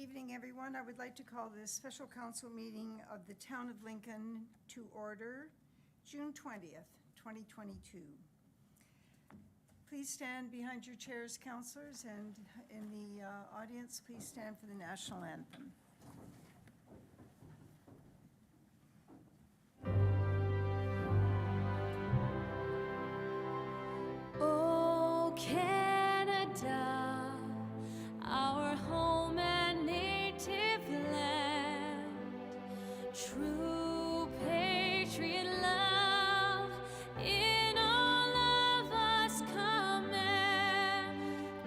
evening, everyone. I would like to call this special council meeting of the Town of Lincoln to order, June 20th, 2022. Please stand behind your chairs, councilors, and in the audience, please stand for the national anthem. Oh, Canada, our home and native land, true patriot love in all of us command.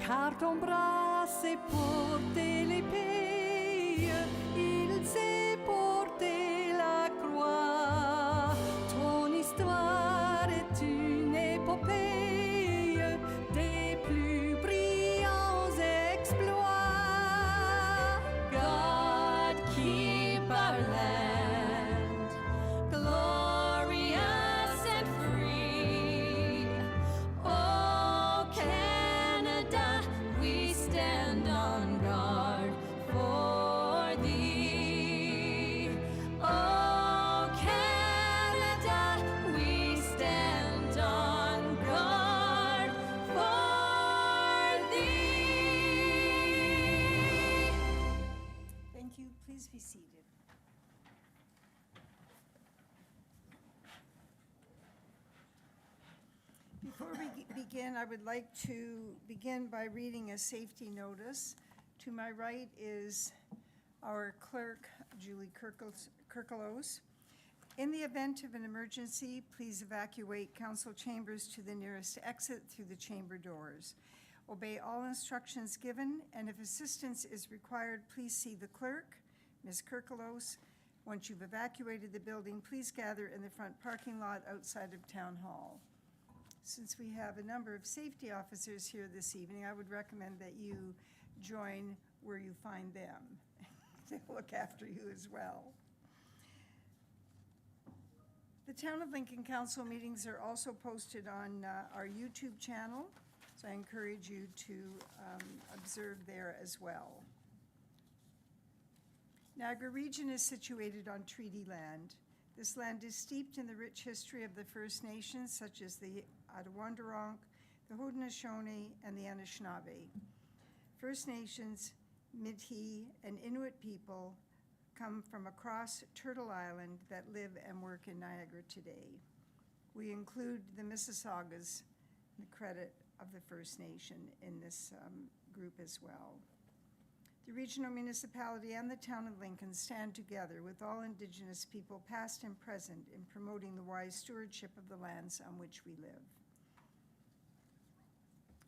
Car ton bras s'est porté l'épée, il s'est porté la croix. Ton histoire est une épopée des plus brillants exploits. God keep our land glorious and free. Oh, Canada, we stand on guard for thee. Oh, Canada, we stand on guard for thee. Thank you. Please be seated. Before we begin, I would like to begin by reading a safety notice. To my right is our clerk, Julie Kirkelos. In the event of an emergency, please evacuate council chambers to the nearest exit through the chamber doors. Obey all instructions given, and if assistance is required, please see the clerk, Ms. Kirkelos. Once you've evacuated the building, please gather in the front parking lot outside of Town Hall. Since we have a number of safety officers here this evening, I would recommend that you join where you find them. They'll look after you as well. The Town of Lincoln Council meetings are also posted on our YouTube channel, so I encourage you to observe there as well. Niagara Region is situated on treaty land. This land is steeped in the rich history of the First Nations, such as the Attawandaronk, the Haudenosaunee, and the Anishinaabe. First Nations, Métis, and Inuit people come from across Turtle Island that live and work in Niagara today. We include the Mississaugas, the credit of the First Nation in this group as well. The regional municipality and the Town of Lincoln stand together with all Indigenous people, past and present, in promoting the wise stewardship of the lands on which we live.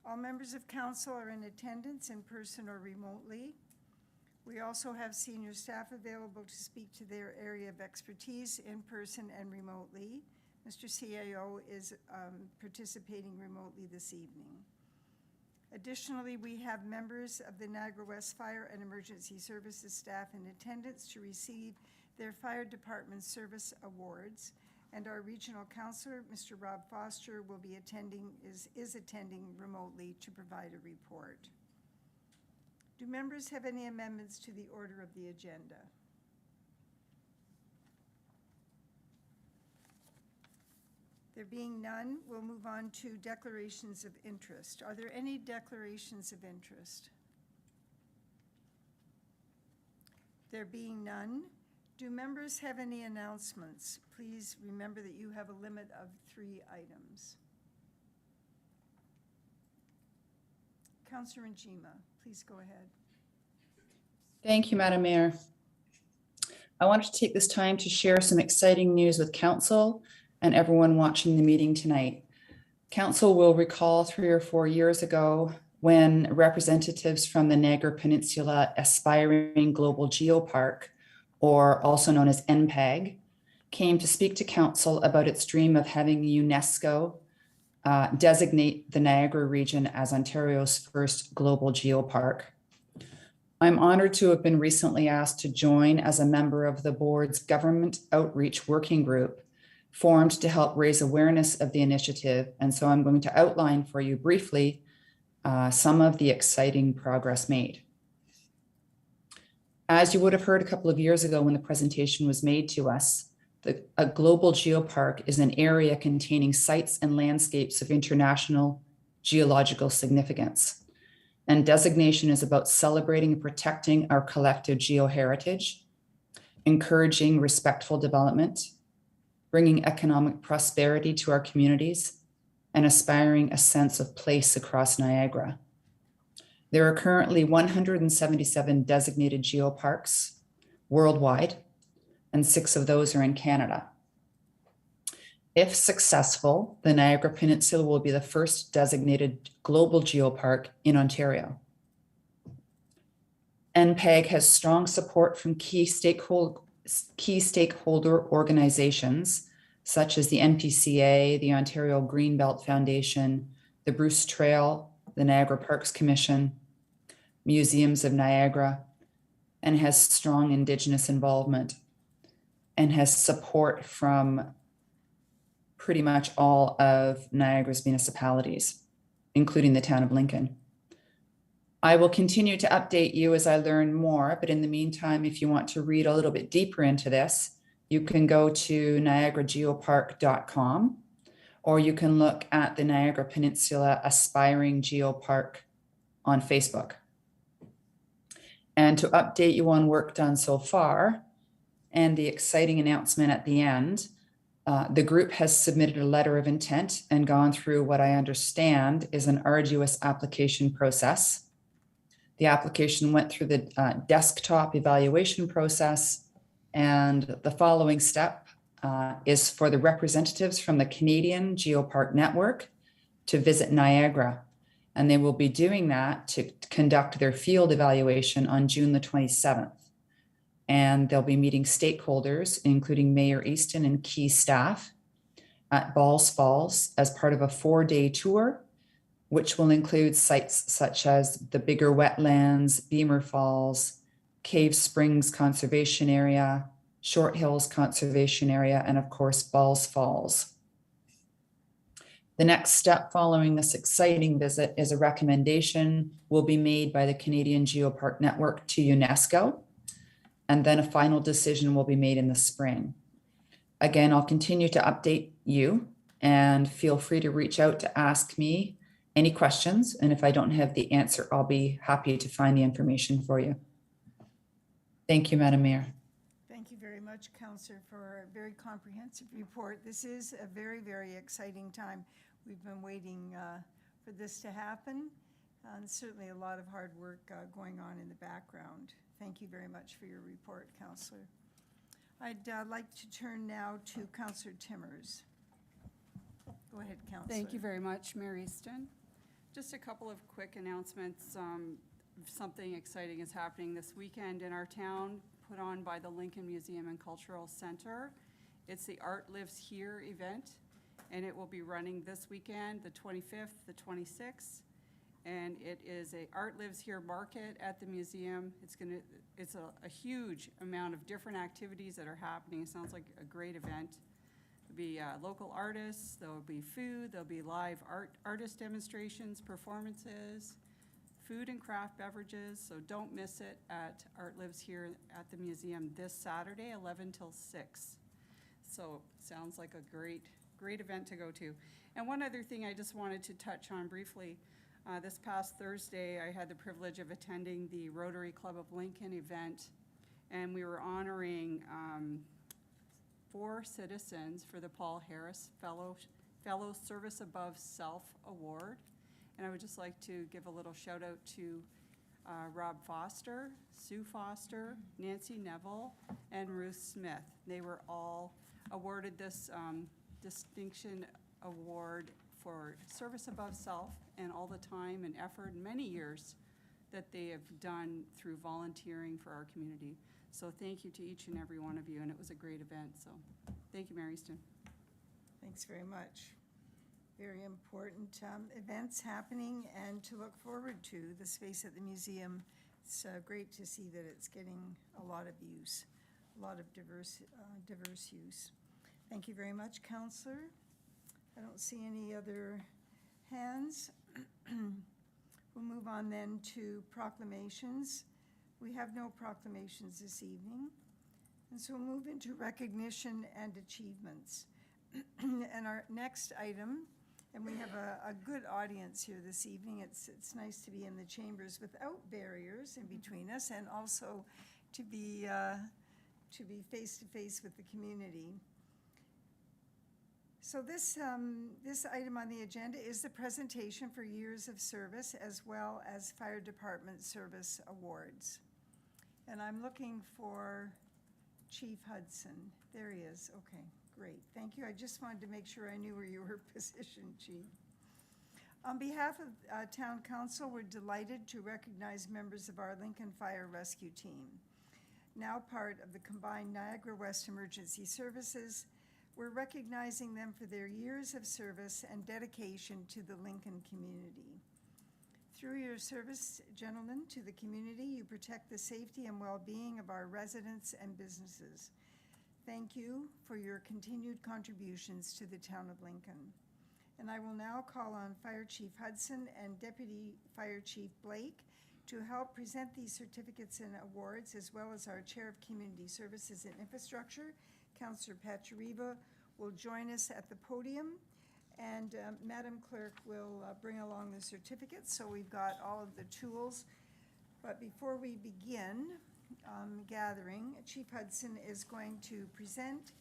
All members of council are in attendance in person or remotely. We also have senior staff available to speak to their area of expertise in person and remotely. Mr. CAO is participating remotely this evening. Additionally, we have members of the Niagara West Fire and Emergency Services staff in attendance to receive their fire department service awards, and our regional counselor, Mr. Rob Foster, will be attending, is attending remotely to provide a report. Do members have any amendments to the order of the agenda? There being none, we'll move on to declarations of interest. Are there any declarations of interest? There being none, do members have any announcements? Please remember that you have a limit of 3 items. Councillor Njima, please go ahead. Thank you, Madam Mayor. I wanted to take this time to share some exciting news with Council and everyone watching the meeting tonight. Council will recall 3 or 4 years ago when representatives from the Niagara Peninsula Aspiring Global Geopark, or also known as NPAG, came to speak to Council about its dream of having UNESCO designate the Niagara region as Ontario's first global geopark. I'm honored to have been recently asked to join as a member of the board's Government Outreach Working Group, formed to help raise awareness of the initiative. And so I'm going to outline for you briefly some of the exciting progress made. As you would have heard a couple of years ago when the presentation was made to us, a global geopark is an area containing sites and landscapes of international geological significance. And designation is about celebrating and protecting our collective geoheritage, encouraging respectful development, bringing economic prosperity to our communities, and aspiring a sense of place across Niagara. There are currently 177 designated geoparks worldwide, and 6 of those are in Canada. If successful, the Niagara Peninsula will be the first designated global geopark in Ontario. NPAG has strong support from key stakeholder organizations, such as the NPCA, the Ontario Greenbelt Foundation, the Bruce Trail, the Niagara Parks Commission, Museums of Niagara, and has strong Indigenous involvement and has support from pretty much all of Niagara's municipalities, including the town of Lincoln. I will continue to update you as I learn more, but in the meantime, if you want to read a little bit deeper into this, you can go to niagarageopark.com, or you can look at the Niagara Peninsula Aspiring Geopark on Facebook. And to update you on work done so far and the exciting announcement at the end, the group has submitted a letter of intent and gone through what I understand is an arduous application process. The application went through the desktop evaluation process, and the following step is for the representatives from the Canadian Geopark Network to visit Niagara. And they will be doing that to conduct their field evaluation on June the 27th. And they'll be meeting stakeholders, including Mayor Easton and key staff at Balls Falls as part of a 4-day tour, which will include sites such as the bigger wetlands, Beamer Falls, Cave Springs Conservation Area, Short Hills Conservation Area, and of course, Balls Falls. The next step following this exciting visit is a recommendation will be made by the Canadian Geopark Network to UNESCO, and then a final decision will be made in the spring. Again, I'll continue to update you, and feel free to reach out to ask me any questions. And if I don't have the answer, I'll be happy to find the information for you. Thank you, Madam Mayor. Thank you very much, Councillor, for a very comprehensive report. This is a very, very exciting time. We've been waiting for this to happen, and certainly a lot of hard work going on in the background. Thank you very much for your report, Councillor. I'd like to turn now to Councillor Timmers. Go ahead, Councillor. Thank you very much, Mayor Easton. Just a couple of quick announcements. Something exciting is happening this weekend in our town, put on by the Lincoln Museum and Cultural Center. It's the Art Lives Here event, and it will be running this weekend, the 25th, the 26th. And it is a Art Lives Here market at the museum. It's a huge amount of different activities that are happening. It sounds like a great event. There'll be local artists, there'll be food, there'll be live artist demonstrations, performances, food and craft beverages, so don't miss it at Art Lives Here at the museum this Saturday, 11 till 6. So sounds like a great event to go to. And one other thing I just wanted to touch on briefly. This past Thursday, I had the privilege of attending the Rotary Club of Lincoln event, and we were honoring 4 citizens for the Paul Harris Fellow Service Above Self Award. And I would just like to give a little shout out to Rob Foster, Sue Foster, Nancy Neville, and Ruth Smith. They were all awarded this distinction award for service above self and all the time and effort and many years that they have done through volunteering for our community. So thank you to each and every one of you, and it was a great event. So thank you, Mayor Easton. Thanks very much. Very important events happening and to look forward to. The space at the museum, it's great to see that it's getting a lot of use, a lot of diverse use. Thank you very much, Councillor. I don't see any other hands. We'll move on then to proclamations. We have no proclamations this evening. And so we'll move into recognition and achievements. And our next item, and we have a good audience here this evening. It's nice to be in the chambers without barriers in between us, and also to be face to face with the community. So this item on the agenda is the presentation for years of service as well as fire department service awards. And I'm looking for Chief Hudson. There he is. Okay, great. Thank you. I just wanted to make sure I knew where you were positioned, Chief. On behalf of Town Council, we're delighted to recognize members of our Lincoln Fire Rescue Team. Now part of the combined Niagara West Emergency Services, we're recognizing them for their years of service and dedication to the Lincoln community. Through your service, gentlemen, to the community, you protect the safety and well-being of our residents and businesses. Thank you for your continued contributions to the town of Lincoln. And I will now call on Fire Chief Hudson and Deputy Fire Chief Blake to help present these certificates and awards, as well as our Chair of Community Services and Infrastructure, Councillor Pachariva, will join us at the podium, and Madam Clerk will bring along the certificates, so we've got all of the tools. But before we begin gathering, Chief Hudson is going to present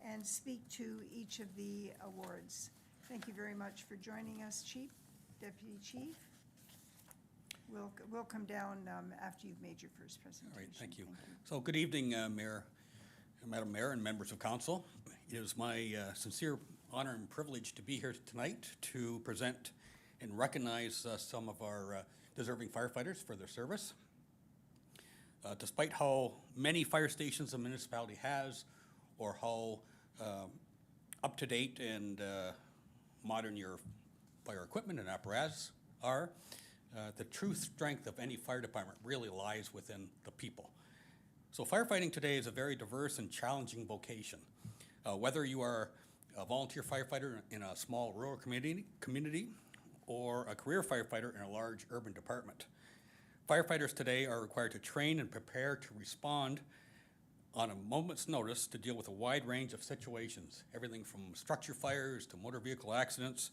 and speak to each of the awards. Thank you very much for joining us, Chief, Deputy Chief. We'll come down after you've made your first presentation. All right, thank you. So good evening, Mayor, Madam Mayor, and members of council. It is my sincere honor and privilege to be here tonight to present and recognize some of our deserving firefighters for their service. Despite how many fire stations a municipality has, or how up-to-date and modern your fire equipment and apparatus are, the true strength of any fire department really lies within the people. So firefighting today is a very diverse and challenging vocation. Whether you are a volunteer firefighter in a small rural community or a career firefighter in a large urban department, firefighters today are required to train and prepare to respond on a moment's notice to deal with a wide range of situations, everything from structure fires to motor vehicle accidents,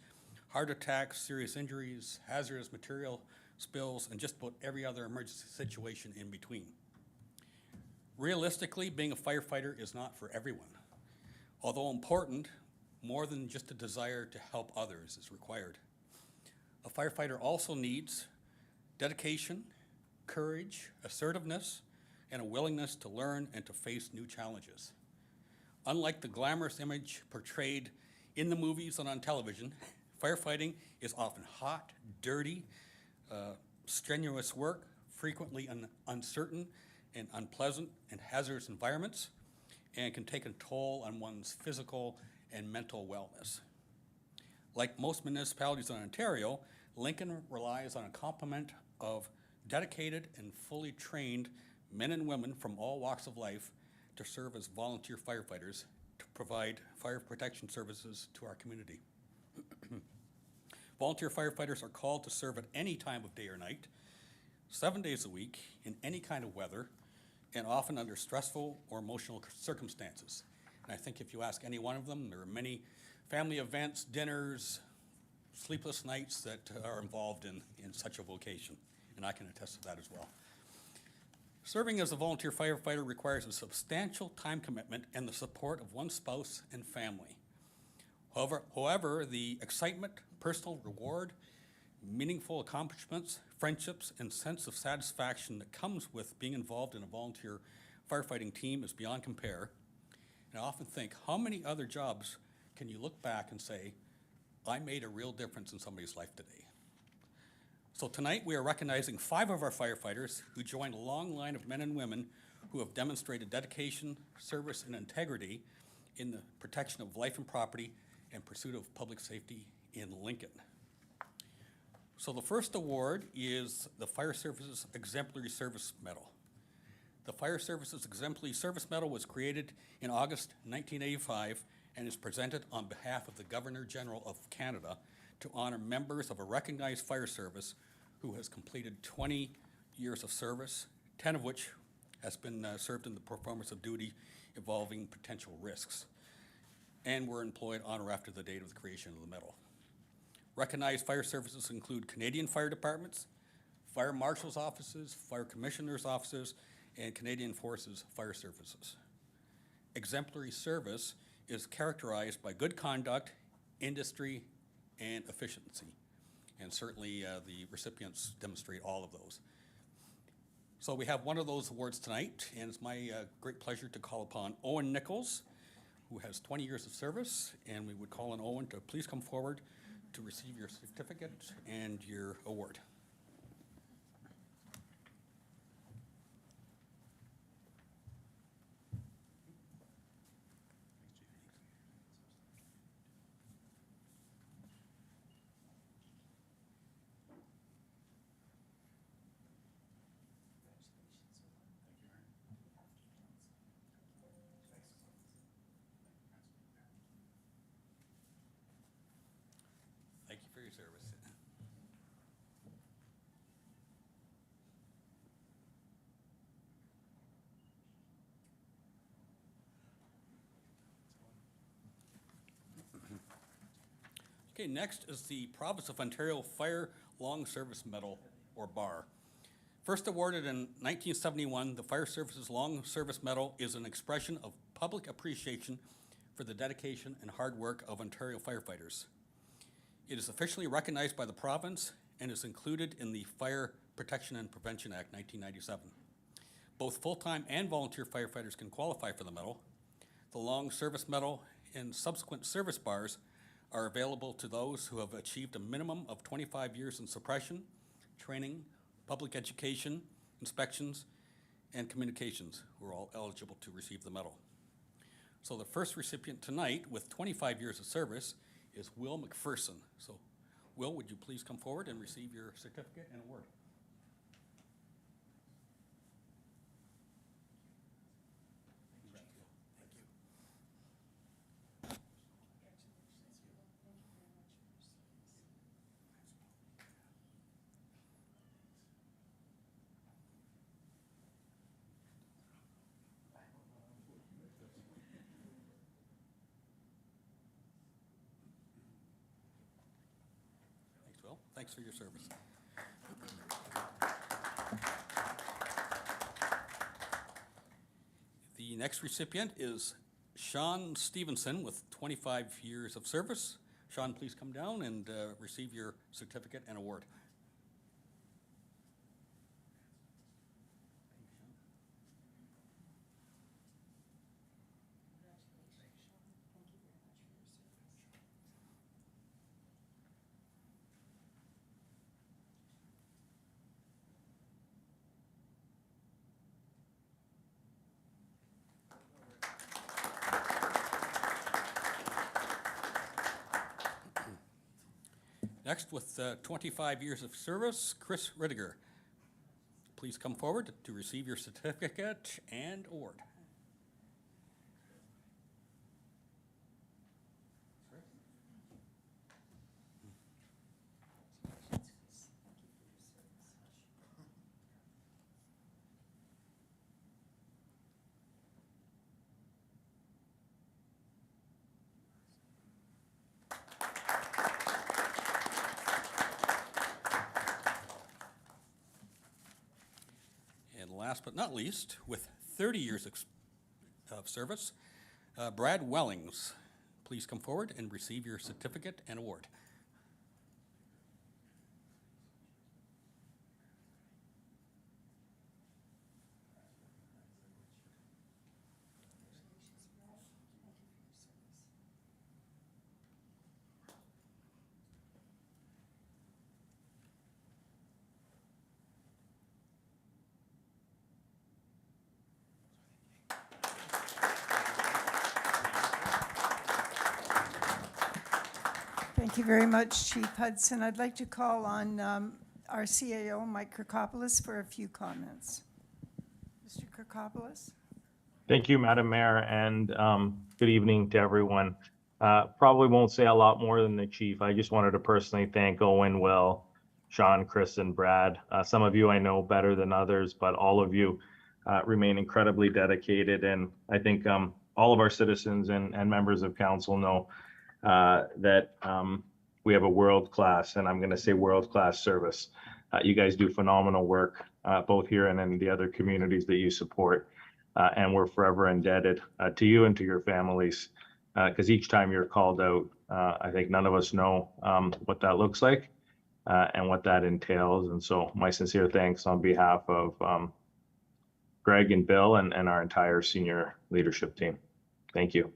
heart attacks, serious injuries, hazardous material spills, and just about every other emergency situation in between. Realistically, being a firefighter is not for everyone. Although important, more than just a desire to help others is required. A firefighter also needs dedication, courage, assertiveness, and a willingness to learn and to face new challenges. Unlike the glamorous image portrayed in the movies and on television, firefighting is often hot, dirty, strenuous work, frequently uncertain and unpleasant and hazardous environments, and can take a toll on one's physical and mental wellness. Like most municipalities in Ontario, Lincoln relies on a complement of dedicated and fully trained men and women from all walks of life to serve as volunteer firefighters to provide fire protection services to our community. Volunteer firefighters are called to serve at any time of day or night, 7 days a week, in any kind of weather, and often under stressful or emotional circumstances. And I think if you ask any one of them, there are many family events, dinners, sleepless nights that are involved in such a vocation, and I can attest to that as well. Serving as a volunteer firefighter requires a substantial time commitment and the support of one's spouse and family. However, the excitement, personal reward, meaningful accomplishments, friendships, and sense of satisfaction that comes with being involved in a volunteer firefighting team is beyond compare. And I often think, how many other jobs can you look back and say, I made a real difference in somebody's life today? So tonight we are recognizing 5 of our firefighters who joined a long line of men and women who have demonstrated dedication, service, and integrity in the protection of life and property and pursuit of public safety in Lincoln. So the first award is the Fire Services Exemplary Service Medal. The Fire Services Exemplary Service Medal was created in August 1985 and is presented on behalf of the Governor General of Canada to honor members of a recognized fire service who has completed 20 years of service, 10 of which has been served in the performance of duty involving potential risks, and were employed on or after the date of the creation of the medal. Recognized fire services include Canadian fire departments, fire marshals' offices, fire commissioners' offices, and Canadian Forces Fire Services. Exemplary service is characterized by good conduct, industry, and efficiency. And certainly the recipients demonstrate all of those. So we have one of those awards tonight, and it's my great pleasure to call upon Owen Nichols, who has 20 years of service, and we would call on Owen to please come forward to receive your certificate and your award. Thank you for your service. Okay, next is the Province of Ontario Fire Long Service Medal, or BAR. First awarded in 1971, the Fire Services Long Service Medal is an expression of public appreciation for the dedication and hard work of Ontario firefighters. It is officially recognized by the province and is included in the Fire Protection and Prevention Act 1997. Both full-time and volunteer firefighters can qualify for the medal. The Long Service Medal and subsequent service bars are available to those who have achieved a minimum of 25 years in suppression, training, public education, inspections, and communications, who are all eligible to receive the medal. So the first recipient tonight with 25 years of service is Will McPherson. So, Will, would you please come forward and receive your certificate and award? Thanks, Will. Thanks for your service. The next recipient is Sean Stevenson with 25 years of service. Sean, please come down and receive your certificate and award. Next, with 25 years of service, Chris Rittiger. Please come forward to receive your certificate and award. And last but not least, with 30 years of service, Brad Wellings. Please come forward and receive your certificate and award. Thank you very much, Chief Hudson. I'd like to call on our CAO, Mike Kirkopoulos, for a few comments. Mr. Kirkopoulos? Thank you, Madam Mayor, and good evening to everyone. Probably won't say a lot more than the chief. I just wanted to personally thank Owen, Will, Sean, Chris, and Brad. Some of you I know better than others, but all of you remain incredibly dedicated. And I think all of our citizens and members of council know that we have a world-class, and I'm going to say world-class service. You guys do phenomenal work, both here and in the other communities that you support. And we're forever indebted to you and to your families, because each time you're called out, I think none of us know what that looks like and what that entails. And so my sincere thanks on behalf of Greg and Bill and our entire senior leadership team. Thank you.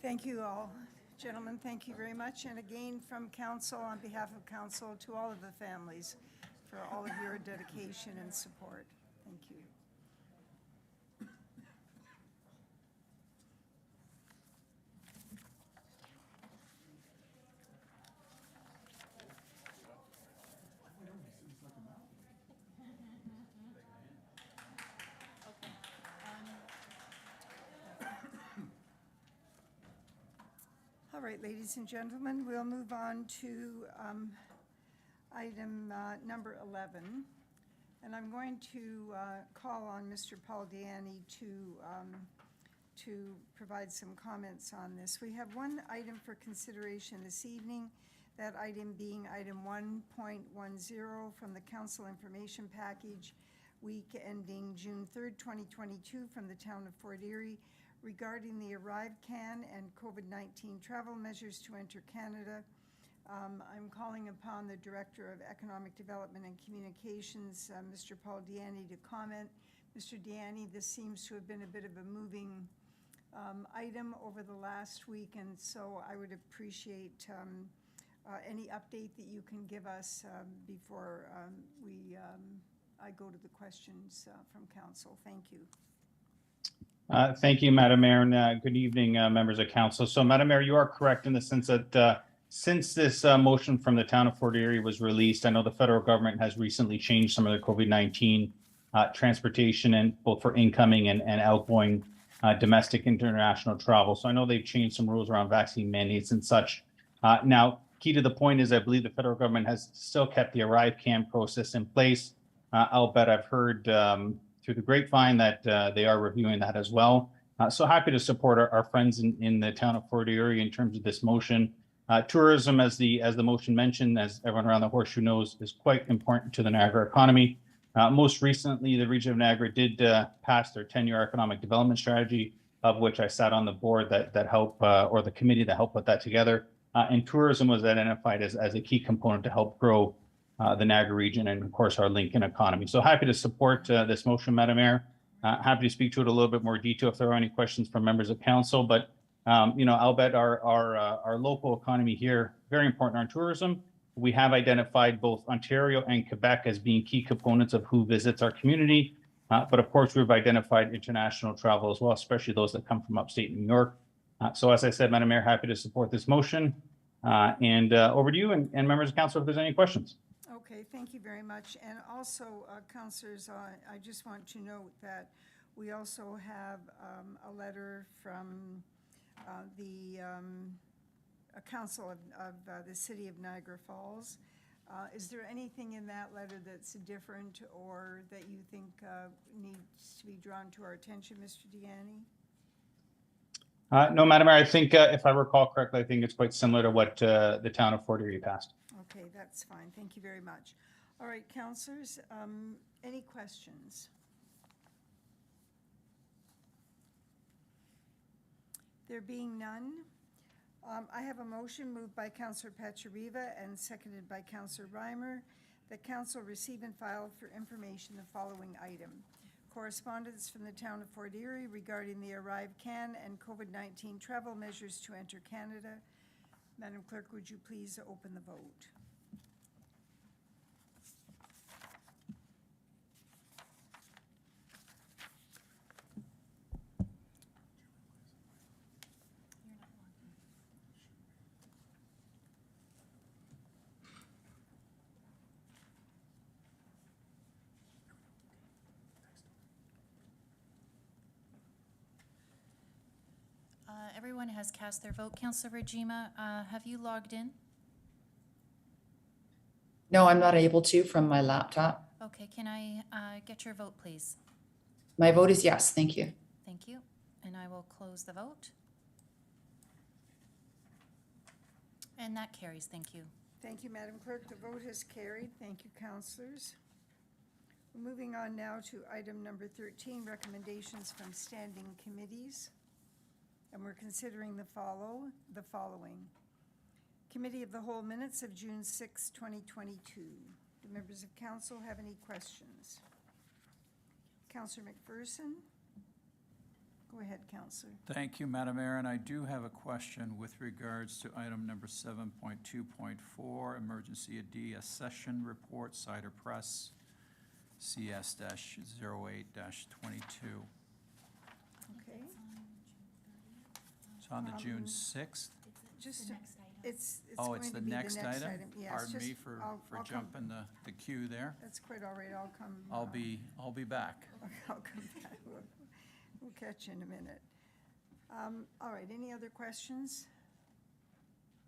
Thank you all. Gentlemen, thank you very much. And again, from council, on behalf of council, to all of the families, for all of your dedication and support. Thank you. All right, ladies and gentlemen, we'll move on to item number 11. And I'm going to call on Mr. Paul Diani to provide some comments on this. We have one item for consideration this evening, that item being item 1.10 from the Council Information Package, week ending June 3rd, 2022, from the town of Fort Erie, regarding the ArriveCAN and COVID-19 travel measures to enter Canada. I'm calling upon the Director of Economic Development and Communications, Mr. Paul Diani, to comment. Mr. Diani, this seems to have been a bit of a moving item over the last week, and so I would appreciate any update that you can give us before I go to the questions from council. Thank you. Thank you, Madam Mayor, and good evening, members of council. So, Madam Mayor, you are correct in the sense that since this motion from the town of Fort Erie was released, I know the federal government has recently changed some of the COVID-19 transportation, and both for incoming and outgoing domestic international travel. So I know they've changed some rules around vaccine mandates and such. Now, key to the point is I believe the federal government has still kept the ArriveCAN process in place. I'll bet I've heard through the grapevine that they are reviewing that as well. So happy to support our friends in the town of Fort Erie in terms of this motion. Tourism, as the motion mentioned, as everyone around the horseshoe knows, is quite important to the Niagara economy. Most recently, the region of Niagara did pass their 10-year economic development strategy, of which I sat on the board that helped, or the committee that helped put that together. And tourism was identified as a key component to help grow the Niagara region and, of course, our Lincoln economy. So happy to support this motion, Madam Mayor. Happy to speak to it a little bit more detail if there are any questions from members of council. But I'll bet our local economy here, very important on tourism. We have identified both Ontario and Quebec as being key components of who visits our community. But of course, we've identified international travel as well, especially those that come from upstate New York. So as I said, Madam Mayor, happy to support this motion. And over to you and members of council if there's any questions. Okay, thank you very much. And also, councilors, I just want to note that we also have a letter from the council of the city of Niagara Falls. Is there anything in that letter that's different or that you think needs to be drawn to our attention, Mr. Deanne? No, Madam Mayor, I think if I recall correctly, I think it's quite similar to what the town of Fort Erie passed. Okay, that's fine. Thank you very much. All right, councilors, any questions? There being none, I have a motion moved by Councillor Pachariva and seconded by Councillor Reimer that council receive and file for information the following item. Correspondence from the town of Fort Erie regarding the Arrive Can and COVID-19 travel measures to enter Canada. Madam Clerk, would you please open the vote? Everyone has cast their vote. Councillor Regima, have you logged in? No, I'm not able to from my laptop. Okay, can I get your vote, please? My vote is yes, thank you. Thank you. And I will close the vote. And that carries. Thank you. Thank you, Madam Clerk. The vote is carried. Thank you, councillors. We're moving on now to item number 13, recommendations from standing committees. And we're considering the following. Committee of the Whole minutes of June 6, 2022. Do members of council have any questions? Councillor McPherson? Go ahead, Councillor. Thank you, Madam Mayor, and I do have a question with regards to item number 7.2.4, Emergency AD, a session report, Cider Press, CS-08-22. Okay. It's on the June 6th. Just, it's Oh, going it's to the be next item? Yes, Pardon just- me for I'll come- jumping the queue there. That's quite all right. I'll come. I'll be back. I'll come back. We'll catch you in a minute. All right, any other questions?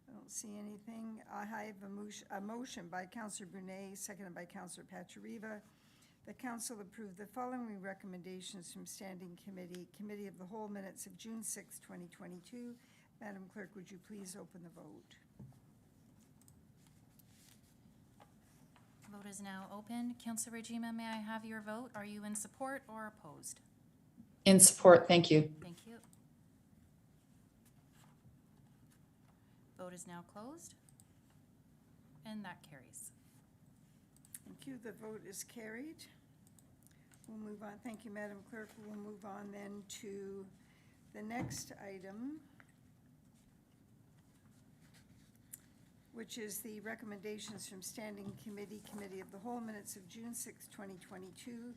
I don't see anything. I have a motion by Councillor Brunet, seconded by Councillor Pachariva. The council approved the following recommendations from Standing Committee, Committee of the Whole minutes of June 6, 2022. Madam Clerk, would you please open the vote? Vote is now open. Councillor Regima, may I have your vote? Are you in support or opposed? In support, thank you. Thank you. Vote is now closed. And that carries. Thank you. The vote is carried. We'll move on. Thank you, Madam Clerk. We'll move on then to the next item, which is the recommendations from Standing Committee, Committee of the Whole minutes of June 6, 2022.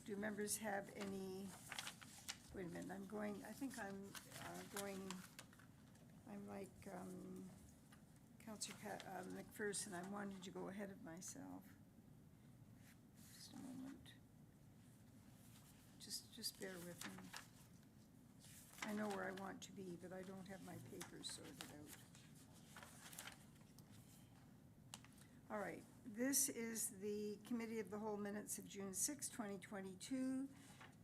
Do members have any, wait a minute, I'm like Councillor McPherson, I wanted to go ahead of myself. Just a moment. Just bear with me. I know where I want to be, but I don't have my papers sorted out. All right, this is the Committee of the Whole minutes of June 6, 2022.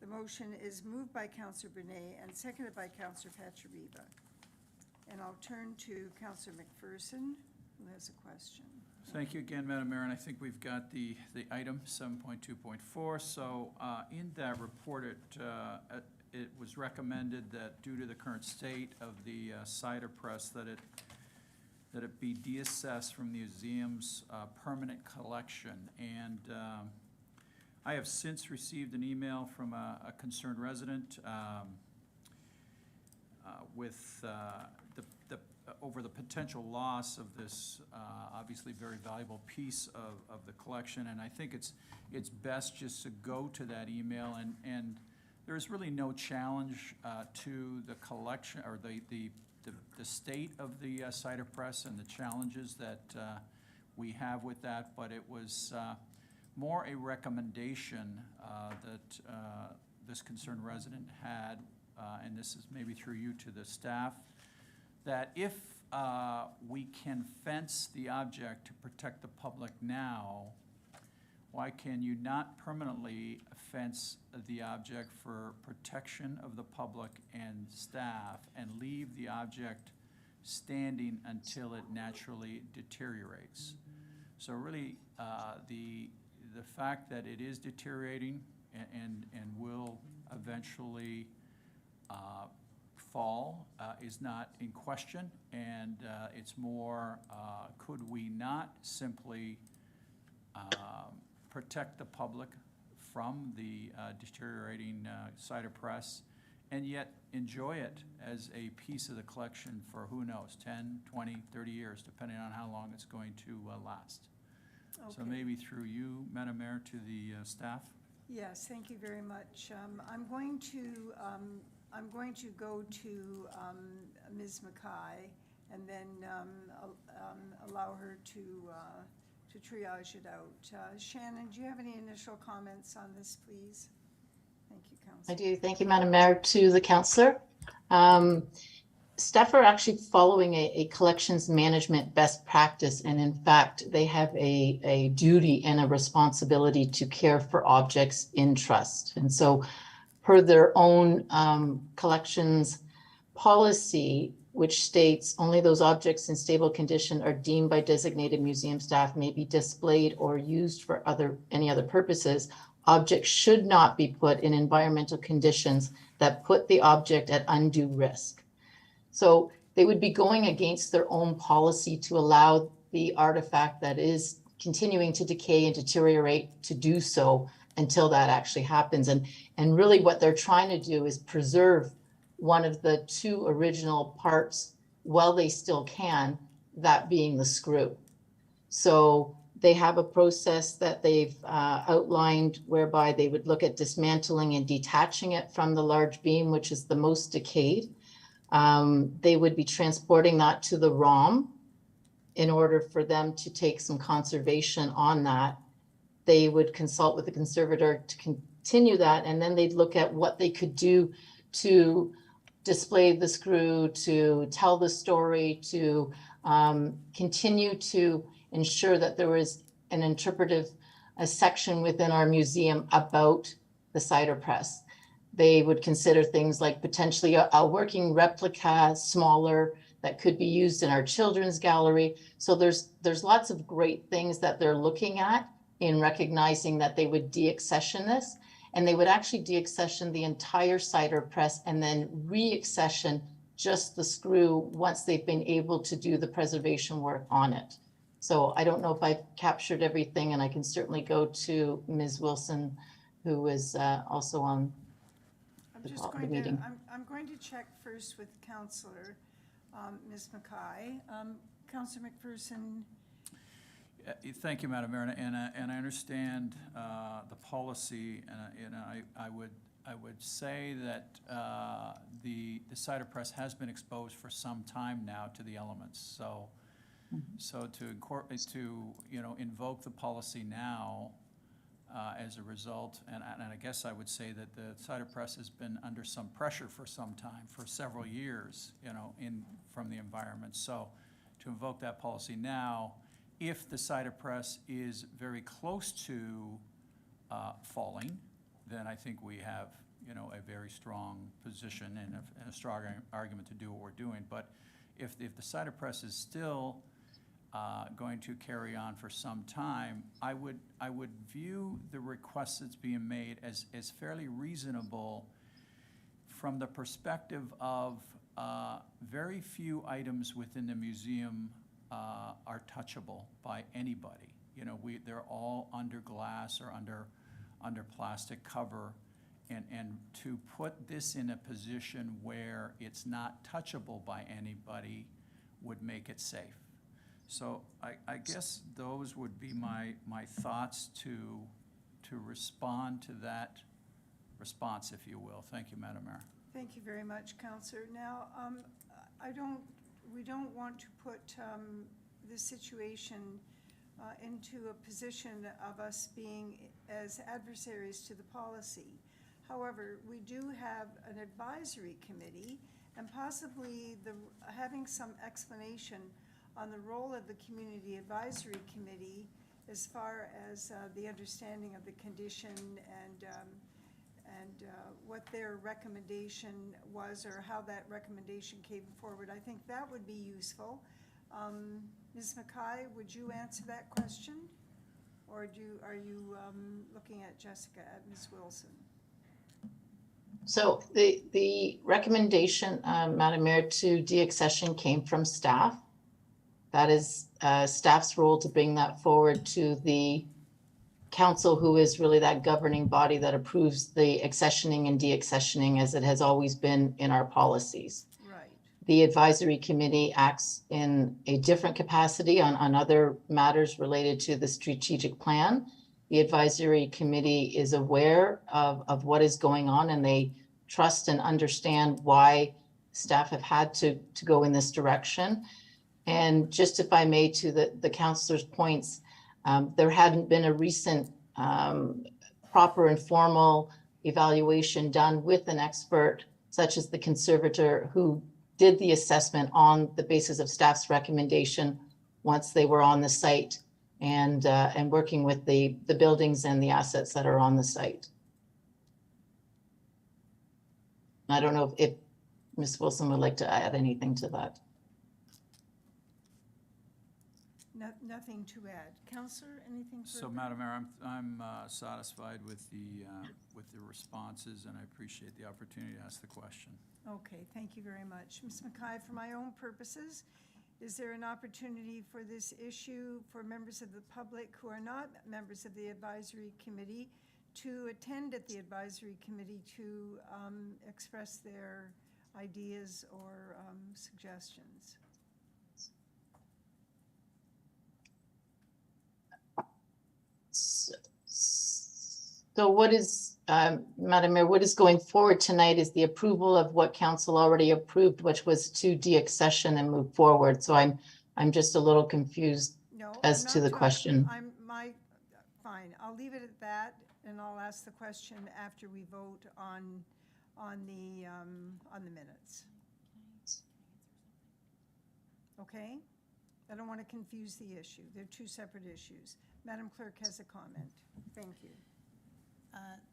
The motion is moved by Councillor Brunet and seconded by Councillor Pachariva. And I'll turn to Councillor McPherson, who has a question. Thank you again, Madam Mayor, and I think we've got the item 7.2.4. So in that report, it was recommended that due to the current state of the cider press, that it be deassessed from the museum's permanent collection. And I have since received an email from a concerned resident with the over the potential loss of this obviously very valuable piece of the collection. And I think it's best just to go to that email, and there's really no challenge to the collection or the state of the cider press and the challenges that we have with that, but it was more a recommendation that this concerned resident had, and this is maybe through you to the staff, that if we can fence the object to protect the public now, why can you not permanently fence the object for protection of the public and staff and leave the object standing until it naturally deteriorates? So really, the fact that it is deteriorating and will eventually fall is not in question, and it's more, could we not simply protect the public from the deteriorating cider press and yet enjoy it as a piece of the collection for, who knows, 10, 20, 30 years, depending on how long it's going to last. So Okay. maybe through you, Madam Mayor, to the staff. Yes, thank you very much. I'm going to go to Ms. Mackay and then allow her to triage it out. Shannon, do you have any initial comments on this, please? Thank you, Councillor. I do. Thank you, Madam Mayor. To the councillor. Staff are actually following a collections management best practice, and in fact, they have a duty and a responsibility to care for objects in trust. And so per their own collections policy, which states only those objects in stable condition are deemed by designated museum staff may be displayed or used for any other purposes. Objects should not be put in environmental conditions that put the object at undue risk. So they would be going against their own policy to allow the artifact that is continuing to decay and deteriorate to do so until that actually happens. And really what they're trying to do is preserve one of the two original parts while they still can, that being the screw. So they have a process that they've outlined whereby they would look at dismantling and detaching it from the large beam, which is the most decayed. They would be transporting that to the ROM in order for them to take some conservation on that. They would consult with the conservator to continue that, and then they'd look at what they could do to display the screw, to tell the story, to continue to ensure that there was an interpretive section within our museum about the cider press. They would consider things like potentially a working replica, smaller, that could be used in our children's gallery. So there's lots of great things that they're looking at in recognizing that they would deaccession this, and they would actually deaccession the entire cider press and then reaccession just the screw once they've been able to do the preservation work on it. So I don't know if I've captured everything, and I can certainly go to Ms. Wilson, who is also on the meeting. I'm going to check first with Councillor Ms. Mackay. Councillor McPherson. Thank you, Madam Mayor, and I understand the policy, and I would say that the cider press has been exposed for some time now to the elements. So to invoke the policy now as a result, and I guess I would say that the cider press has been under some pressure for some time, for several years, from the environment. So to invoke that policy now, if the cider press is very close to falling, then I think we have, a very strong position and a strong argument to do what we're doing. But if the cider press is still going to carry on for some time, I would view the request that's being made as fairly reasonable from the perspective of very few items within the museum are touchable by anybody. They're all under glass or under plastic cover, and to put this in a position where it's not touchable by anybody would make it safe. So I guess those would be my thoughts to respond to that response, if you will. Thank you, Madam Mayor. Thank you very much, Counselor. Now, we don't want to put this situation into a position of us being as adversaries to the policy. However, we do have an advisory committee, and possibly having some explanation on the role of the Community Advisory Committee as far as the understanding of the condition and what their recommendation was, or how that recommendation came forward. I think that would be useful. Ms. Mackay, would you answer that question? Or are you looking at Jessica, at Ms. Wilson? So the recommendation, Madam Mayor, to deaccession came from staff. That is staff's role to bring that forward to the council, who is really that governing body that approves the accessioning and deaccessioning, as it has always been in our policies. Right. The advisory committee acts in a different capacity on other matters related to the strategic plan. The advisory committee is aware of what is going on, and they trust and understand why staff have had to go in this direction. And just if I may, to the councilor's points, there hadn't been a recent proper and formal evaluation done with an expert, such as the conservator, who did the assessment on the basis of staff's recommendation once they were on the site and working with the buildings and the assets that are on the site. I don't know if Ms. Wilson would like to add anything to that. Nothing to add. Counselor, anything further? So, Madam Mayor, I'm satisfied with the responses, and I appreciate the opportunity to ask the question. Okay, thank you very much. Ms. Mackay, for my own purposes, is there an opportunity for this issue for members of the public who are not members of the advisory committee to attend at the advisory committee to express their ideas or suggestions? So what is, Madam Mayor, what is going forward tonight is the approval of what council already approved, which was to deaccession and move forward. So I'm just a little confused as to the question. Fine, I'll leave it at that, and I'll ask the question after we vote on the minutes. Okay? I don't want to confuse the issue. They're two separate issues. Madam Clerk has a comment. Thank you.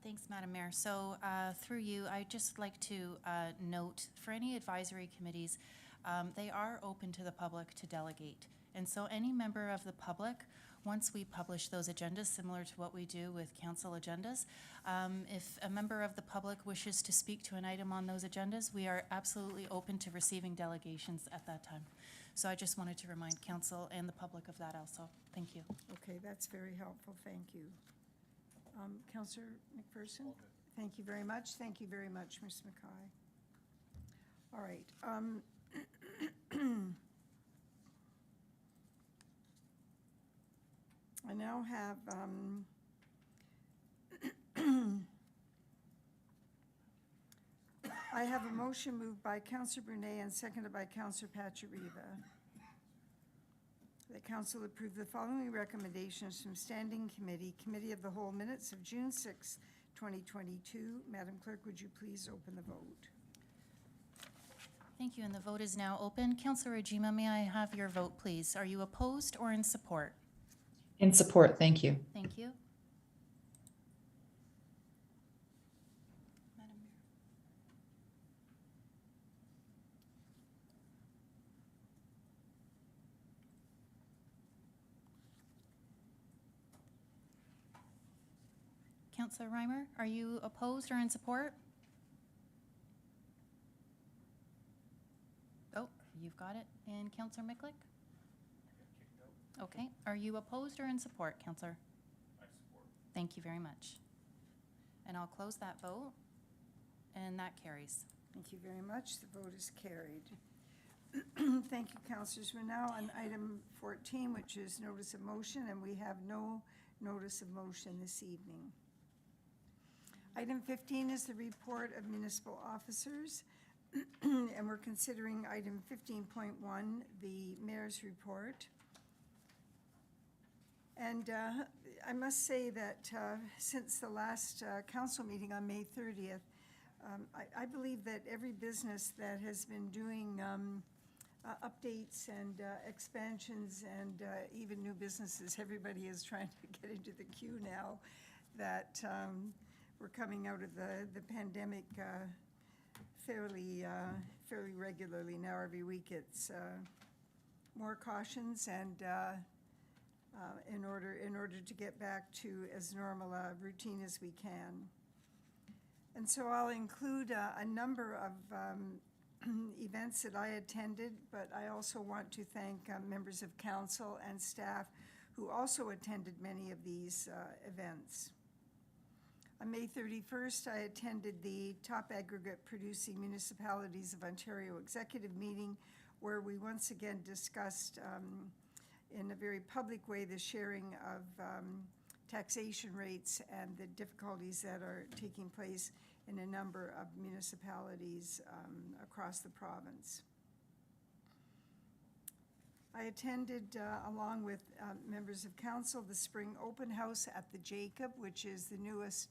Thanks, Madam Mayor. So through you, I'd just like to note, for any advisory committees, they are open to the public to delegate. And so any member of the public, once we publish those agendas, similar to what we do with council agendas, if a member of the public wishes to speak to an item on those agendas, we are absolutely open to receiving delegations at that time. So I just wanted to remind council and the public of that also. Thank you. Okay, that's very helpful. Thank you. Councillor McPherson? Thank you very much. Thank you very much, Ms. Mackay. All right. I now have I have a motion moved by Councillor Brunet and seconded by Councillor Pachariva. The council approved the following recommendations from Standing Committee, Committee of the Whole minutes of June 6, 2022. Madam Clerk, would you please open the vote? Thank you, and the vote is now open. Councillor Ojima, may I have your vote, please? Are you opposed or in support? In support, thank you. Thank you. Madam Mayor. Councillor Reimer, are you opposed or in support? Oh, you've got it. And Councillor Miklick? Okay. Are you opposed or in support, Councillor? I support. Thank you very much. And I'll close that vote, and that carries. Thank you very much. The vote is carried. Thank you, councillors. We're now on item 14, which is notice of motion, and we have no notice of motion this evening. Item 15 is the report of municipal officers, and we're considering item 15.1, the mayor's report. And I must say that since the last council meeting on May 30th, I believe that every business that has been doing updates and expansions and even new businesses, everybody is trying to get into the queue now that we're coming out of the pandemic fairly regularly. Now every week it's more cautions and in order to get back to as normal a routine as we can. And so I'll include a number of events that I attended, but I also want to thank members of council and staff who also attended many of these events. On May 31st, I attended the Top Aggregate Producing Municipalities of Ontario Executive Meeting, where we once again discussed in a very public way the sharing of taxation rates and the difficulties that are taking place in a number of municipalities across the province. I attended, along with members of council, the Spring Open House at the Jacob, which is the newest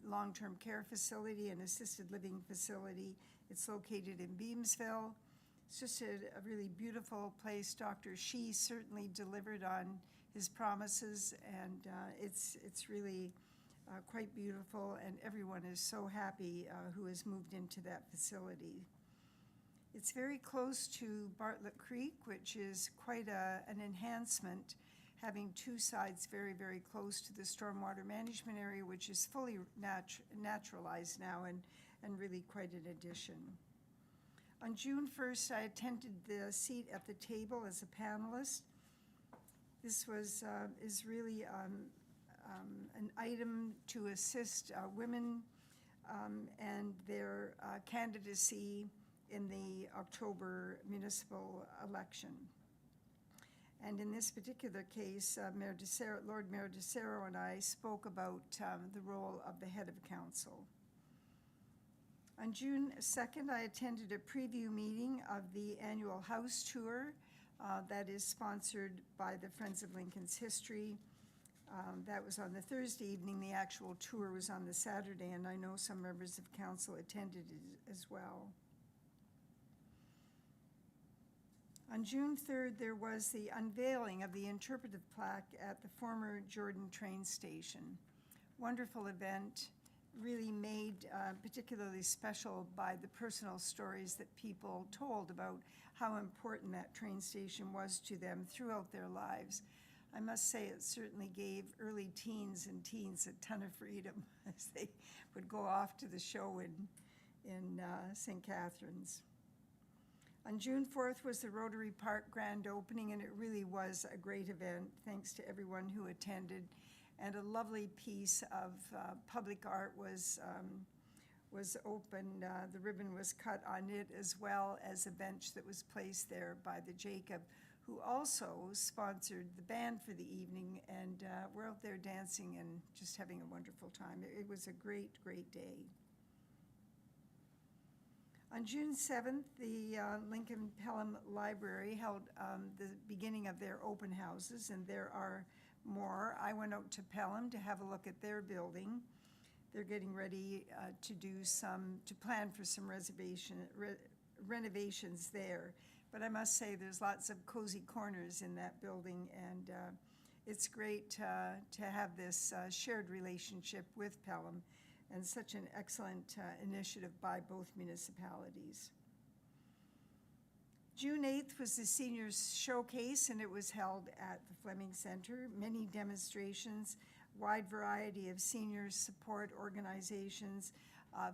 long-term care facility and assisted living facility. It's located in Beamsville. It's just a really beautiful place. Dr. Shee certainly delivered on his promises, and it's really quite beautiful, and everyone is so happy who has moved into that facility. It's very close to Bartlett Creek, which is quite an enhancement, having two sides very, very close to the stormwater management area, which is fully naturalized now and really quite an addition. On June 1st, I attended the seat at the table as a panelist. This is really an item to assist women and their candidacy in the October municipal election. And in this particular case, Lord Mayor DeCero and I spoke about the role of the head of council. On June 2nd, I attended a preview meeting of the annual house tour that is sponsored by the Friends of Lincoln's History. That was on the Thursday evening. The actual tour was on the Saturday, and I know some members of council attended it as well. On June 3rd, there was the unveiling of the interpretive plaque at the former Jordan train station. Wonderful event, really made particularly special by the personal stories that people told about how important that train station was to them throughout their lives. I must say it certainly gave early teens and teens a ton of freedom as they would go off to the show in St. Catharines. On June 4th was the Rotary Park grand opening, and it really was a great event. Thanks to everyone who attended. And a lovely piece of public art was opened. The ribbon was cut on it, as well as a bench that was placed there by the Jacob, who also sponsored the band for the evening, and we're out there dancing and just having a wonderful time. It was a great, great day. On June 7th, the Lincoln Pelham Library held the beginning of their open houses, and there are more. I went out to Pelham to have a look at their building. They're getting ready to plan for some renovations there. But I must say there's lots of cozy corners in that building, and it's great to have this shared relationship with Pelham, and such an excellent initiative by both municipalities. June 8th was the Seniors Showcase, and it was held at the Fleming Center. Many demonstrations, wide variety of seniors support organizations,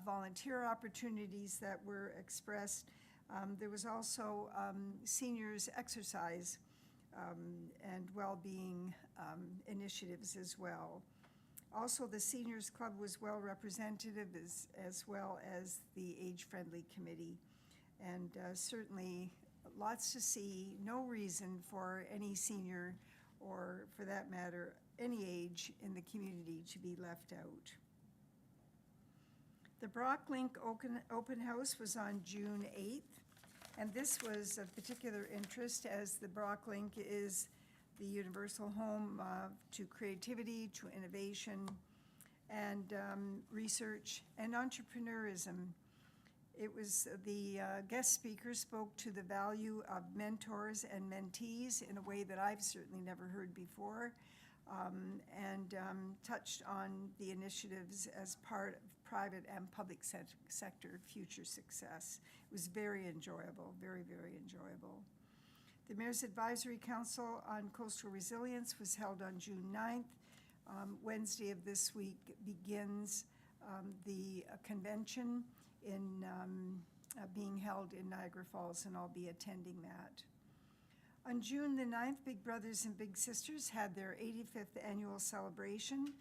volunteer opportunities that were expressed. There was also seniors exercise and well-being initiatives as well. Also, the Seniors Club was well representative, as well as the Age-Friendly Committee. And certainly lots to see, no reason for any senior, or for that matter, any age in the community to be left out. The Brock Link Open House was on June 8th, and this was of particular interest as the Brock Link is the universal home to creativity, to innovation, and research and entrepreneurism. It was the guest speaker spoke to the value of mentors and mentees in a way that I've certainly never heard before, and touched on the initiatives as part of private and public sector future success. It was very enjoyable, very, very enjoyable. The Mayor's Advisory Council on Coastal Resilience was held on June 9th. Wednesday of this week begins the convention being held in Niagara Falls, and I'll be attending that. On June the 9th, Big Brothers and Big Sisters had their 85th annual celebration,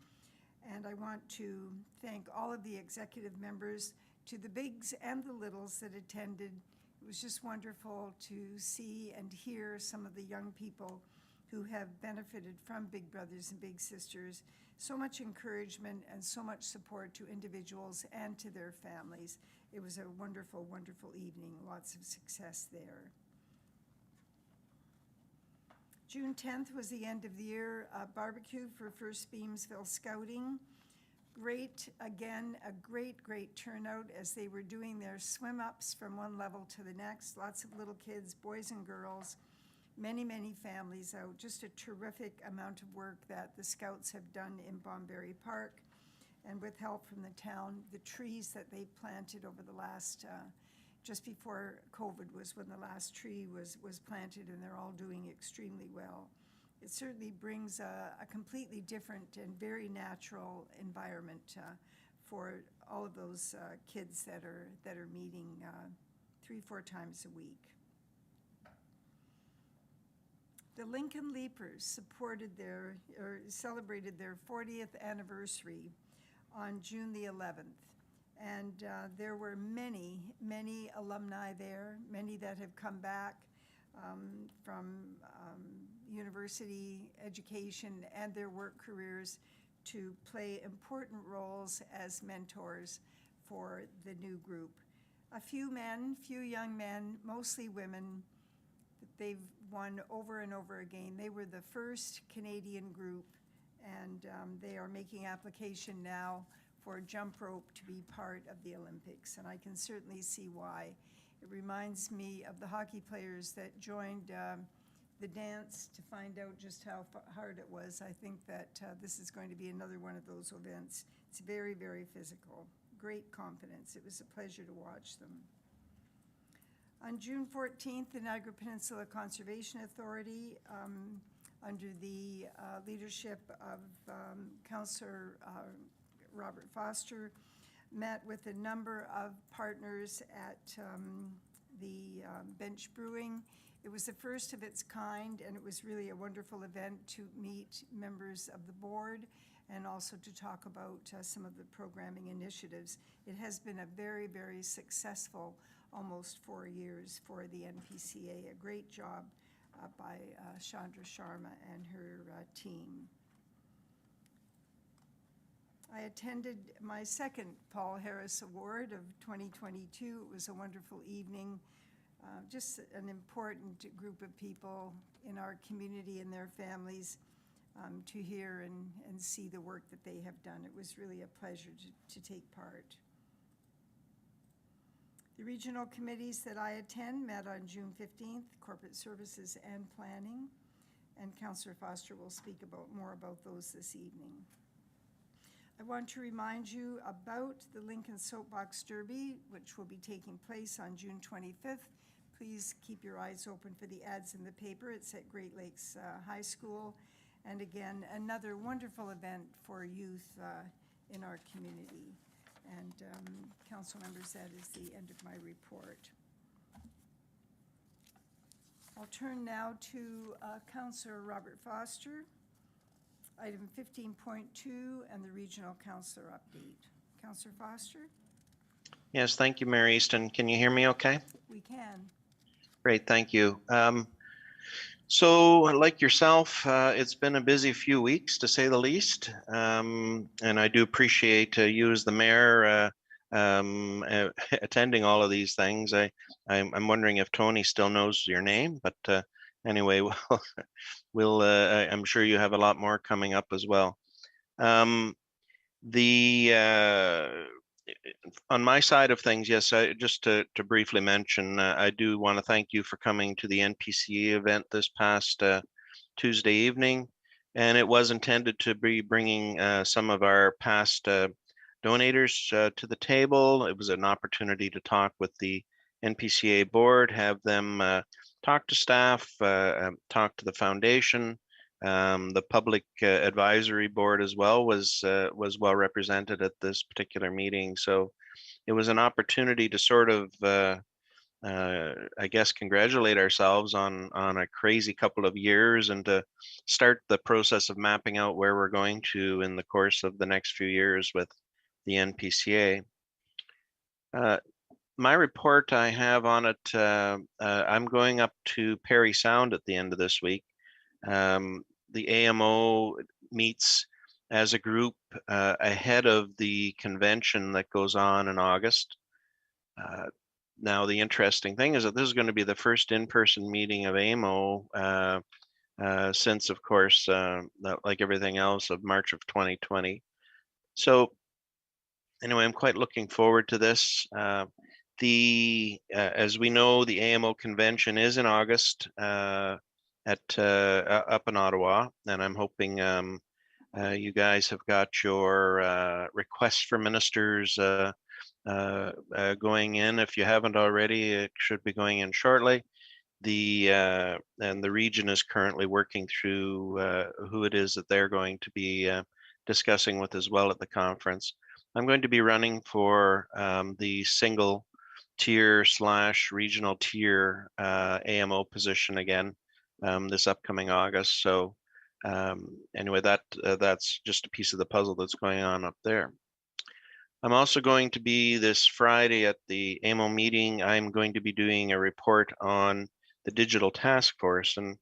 and I want to thank all of the executive members, to the bigs and the littles that attended. It was just wonderful to see and hear some of the young people who have benefited from Big Brothers and Big Sisters. So much encouragement and so much support to individuals and to their families. It was a wonderful, wonderful evening, lots of success there. June 10th was the end of the year barbecue for First Beamsville Scouting. Great, again, a great, great turnout as they were doing their swim ups from one level to the next. Lots of little kids, boys and girls, many, many families out. Just a terrific amount of work that the Scouts have done in Bonberry Park. And with help from the town, the trees that they planted over the last, just before COVID was when the last tree was planted, and they're all doing extremely well. It certainly brings a completely different and very natural environment for all of those kids that are meeting 3-4 times a week. The Lincoln Leapers celebrated their 40th anniversary on June the 11th. And there were many, many alumni there, many that have come back from university education and their work careers to play important roles as mentors for the new group. A few young men, mostly women, they've won over and over again. They were the first Canadian group, and they are making application now for jump rope to be part of the Olympics, and I can certainly see why. It reminds me of the hockey players that joined the dance to find out just how hard it was. I think that this is going to be another one of those events. It's very, very physical, great confidence. It was a pleasure to watch them. On June 14th, the Niagara Peninsula Conservation Authority, under the leadership of Councillor Robert Foster, met with a number of partners at the Bench Brewing. It was the first of its kind, and it was really a wonderful event to meet members of the board and also to talk about some of the programming initiatives. It has been a very, very successful almost 4 years for the NPCA. A great job by Chandra Sharma and her team. I attended my second Paul Harris Award of 2022. It was a wonderful evening. Just an important group of people in our community and their families to hear and see the work that they have done. It was really a pleasure to take part. The regional committees that I attend met on June 15th, Corporate Services and Planning, and Councillor Foster will speak more about those this evening. I want to remind you about the Lincoln Soapbox Derby, which will be taking place on June 25th. Please keep your eyes open for the ads in the paper. It's at Great Lakes High School. And again, another wonderful event for youth in our community. And council members, that is the end of my report. I'll turn now to Councillor Robert Foster, item 15.2, and the Regional Councillor update. Councillor Foster? Yes, thank you, Mary Easton. Can you hear me okay? We can. Great, thank you. So like yourself, it's been a busy few weeks to say the least. And I do appreciate you as the mayor attending all of these things. I'm wondering if Tony still knows your name, but anyway, I'm sure you have a lot more coming up as well. On my side of things, yes, just to briefly mention, I do want to thank you for coming to the NPCA event this past Tuesday evening. And it was intended to be bringing some of our past donators to the table. It was an opportunity to talk with the NPCA board, have them talk to staff, talk to the foundation. The public advisory board as well was well represented at this particular meeting. So it was an opportunity to sort of, I guess, congratulate ourselves on a crazy couple of years and to start the process of mapping out where we're going to in the course of the next few years with the NPCA. My report I have on it, I'm going up to Parry Sound at the end of this week. The AMO meets as a group ahead of the convention that goes on in August. Now, the interesting thing is that this is going to be the first in-person meeting of AMO since, of course, like everything else, of March of 2020. So anyway, I'm quite looking forward to this. As we know, the AMO convention is in August up in Ottawa, and I'm hoping you guys have got your requests for ministers going in. If you haven't already, it should be going in shortly. And the region is currently working through who it is that they're going to be discussing with as well at the conference. I'm going to be running for the single tier / regional tier AMO position again this upcoming August. So anyway, that's just a piece of the puzzle that's going on up there. I'm also going to be this Friday at the AMO meeting. I'm going to be doing a report on the digital task force, and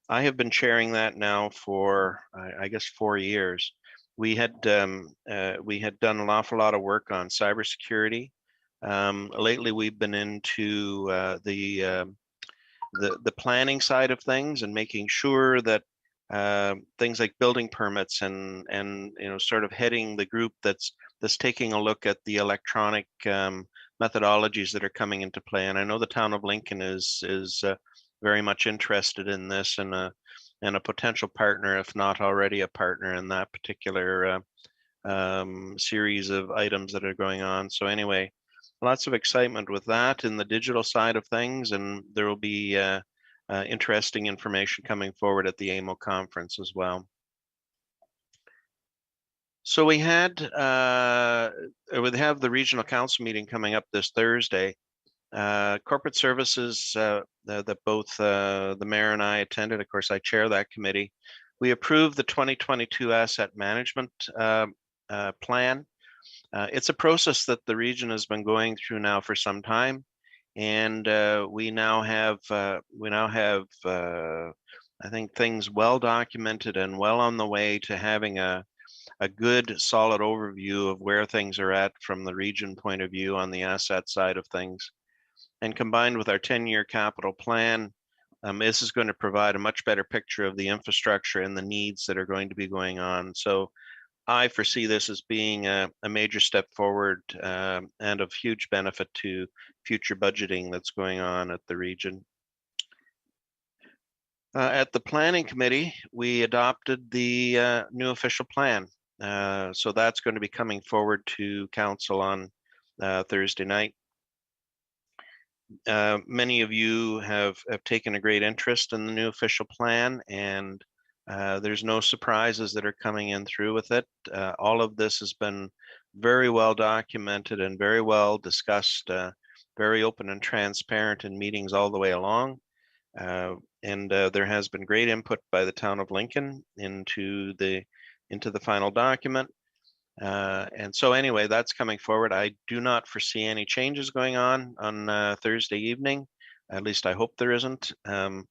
I have been chairing that now for I guess 4 years. We had done an awful lot of work on cybersecurity. Lately, we've been into the planning side of things and making sure that things like building permits and sort of heading the group that's taking a look at the electronic methodologies that are coming into play. And I know the town of Lincoln is very much interested in this and a potential partner, if not already a partner, in that particular series of items that are going on. So anyway, lots of excitement with that in the digital side of things, and there will be interesting information coming forward at the AMO conference as well. So we have the regional council meeting coming up this Thursday. Corporate services that both the mayor and I attended. Of course, I chair that committee. We approved the 2022 asset management plan. It's a process that the region has been going through now for some time, and we now have I think things well documented and well on the way to having a good solid overview of where things are at from the region point of view on the asset side of things. And combined with our 10-year capital plan, this is going to provide a much better picture of the infrastructure and the needs that are going to be going on. So I foresee this as being a major step forward and of huge benefit to future budgeting that's going on at the region. At the planning committee, we adopted the new official plan. So that's going to be coming forward to council on Thursday night. Many of you have taken a great interest in the new official plan, and there's no surprises that are coming in through with it. All of this has been very well documented and very well discussed, very open and transparent in meetings all the way along. And there has been great input by the town of Lincoln into the final document. And so anyway, that's coming forward. I do not foresee any changes going on Thursday evening. At least I hope there isn't. But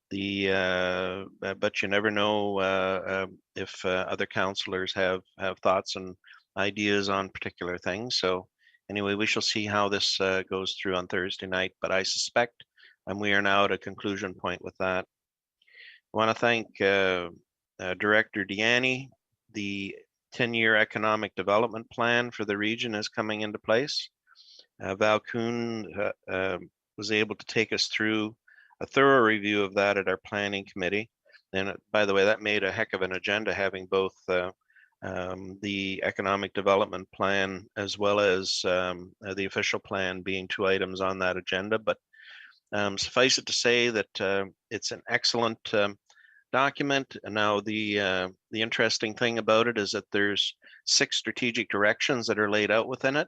you never know if other councillors have thoughts and ideas on particular things. So anyway, we shall see how this goes through on Thursday night. But I suspect, and we are now at a conclusion point with that. I want to thank Director Deanne. The 10-year economic development plan for the region is coming into place. Val Kuhn was able to take us through a thorough review of that at our planning committee. And by the way, that made a heck of an agenda, having both the economic development plan as well as the official plan being two items on that agenda. But suffice it to say that it's an excellent document. And now the interesting thing about it is that there's 6 strategic directions that are laid out within it.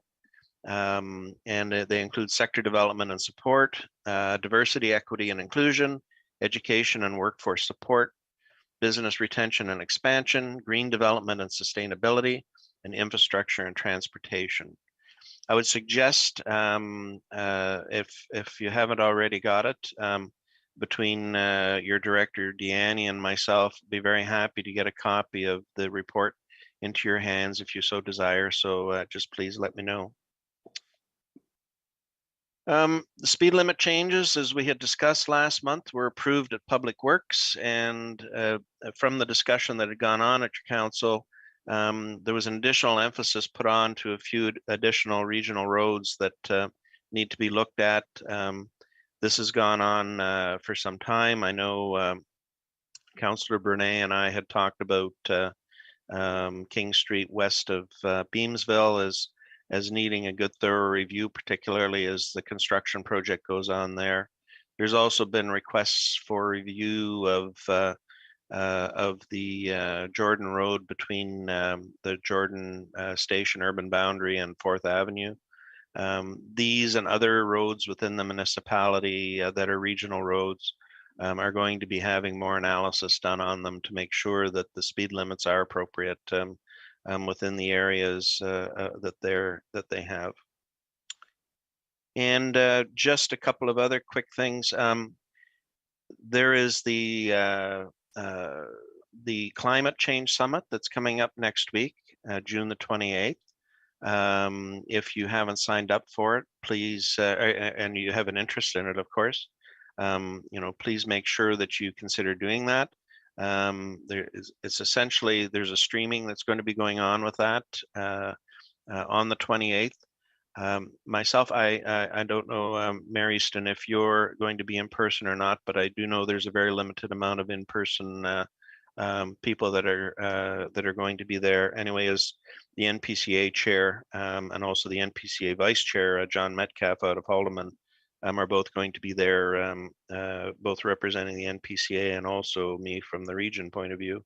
And they include sector development and support, diversity, equity, and inclusion, education and workforce support, business retention and expansion, green development and sustainability, and infrastructure and transportation. I would suggest, if you haven't already got it, between your director, Deanne, and myself, be very happy to get a copy of the report into your hands if you so desire. So just please let me know. The speed limit changes, as we had discussed last month, were approved at Public Works, and from the discussion that had gone on at your council, there was an additional emphasis put on to a few additional regional roads that need to be looked at. This has gone on for some time. I know Councillor Bernay and I had talked about King Street west of Beamsville as needing a good thorough review, particularly as the construction project goes on there. There's also been requests for review of the Jordan Road between the Jordan Station urban boundary and 4th Avenue. These and other roads within the municipality that are regional roads are going to be having more analysis done on them to make sure that the speed limits are appropriate within the areas that they have. And just a couple of other quick things. There is the Climate Change Summit that's coming up next week, June the 28th. If you haven't signed up for it, please, and you have an interest in it, of course, please make sure that you consider doing that. It's essentially, there's a streaming that's going to be going on with that on the 28th. Myself, I don't know, Mary Easton, if you're going to be in person or not, but I do know there's a very limited amount of in-person people that are going to be there. Anyway, as the NPCA chair and also the NPCA vice chair, John Metcalf out of Haldeman, are both going to be there, both representing the NPCA and also me from the region point of view.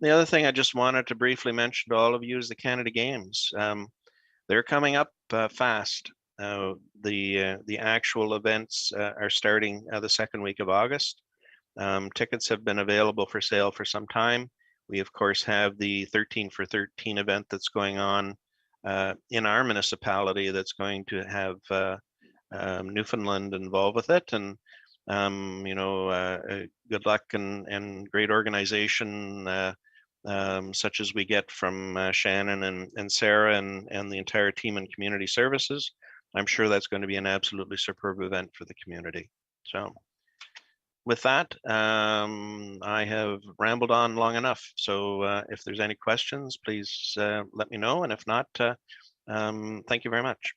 The other thing I just wanted to briefly mention to all of you is the Canada Games. They're coming up fast. The actual events are starting the second week of August. Tickets have been available for sale for some time. We, of course, have the 13 for 13 event that's going on in our municipality that's going to have Newfoundland involved with it. And, good luck and great organization such as we get from Shannon and Sarah and the entire team in community services. I'm sure that's going to be an absolutely superb event for the community. So with that, I have rambled on long enough. So if there's any questions, please let me know. And if not, thank you very much.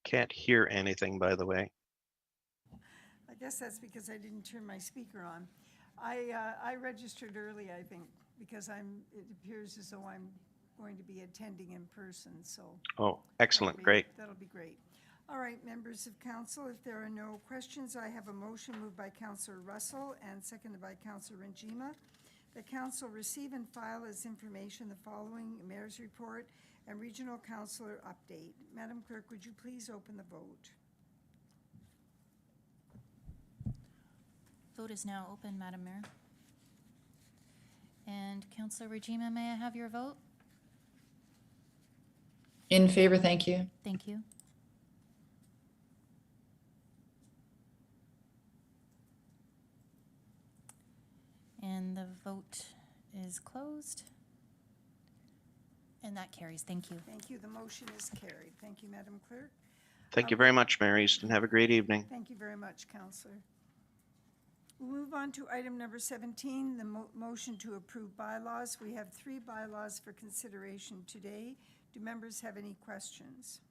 Can't hear anything, by the way. I guess that's because I didn't turn my speaker on. I registered early, I think, because it appears as though I'm going to be attending in person, so. Oh, excellent, great. That'll be great. All right, members of council, if there are no questions, I have a motion moved by Councillor Russell and seconded by Councillor Renjima The council receive and file as information the following mayor's report and regional councilor update. Madam Clerk, would you please open the vote? Vote is now open, Madam Mayor. And Councilor Regima, may I have your vote? In favor, thank you. Thank you. And the vote is closed. And that carries. Thank you. Thank you. The motion is carried. Thank you, Madam Clerk. Thank you very much, Mayor Easton. Have a great evening. Thank you very much, Councillor. We'll move on to item number 17, the motion to approve bylaws. We have 3 bylaws for consideration today. Do members have any questions?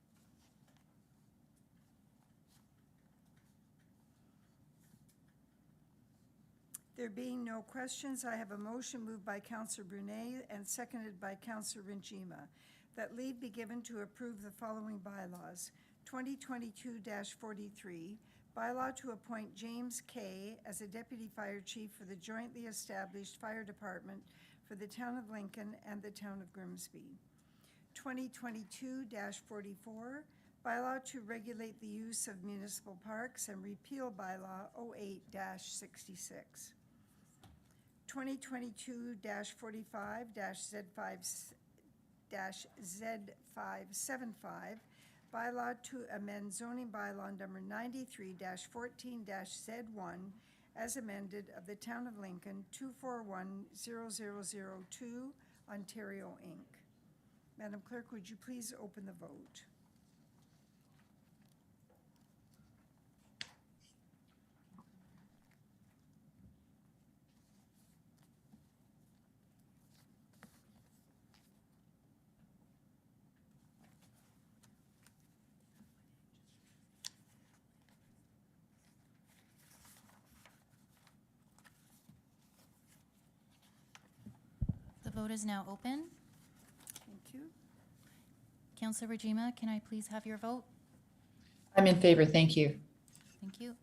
There being no questions, I have a motion moved by Councillor Brunet and seconded by Councillor Rinchima that leave be given to approve the following bylaws. 2022-43, bylaw to appoint James Kay as a deputy fire chief for the jointly established fire department for the town of Lincoln and the town of Grimsby. 2022-44, bylaw to regulate the use of municipal parks and repeal bylaw 08-66. 2022-45-Z575, bylaw to amend zoning bylaw number 93-14-Z1 as amended of the town of Lincoln, 2410002, Ontario, Inc. Madam Clerk, would you please open the vote? The vote is now open. Thank you. Councilor Regima, can I please have your vote? I'm in favor, thank you. Thank you.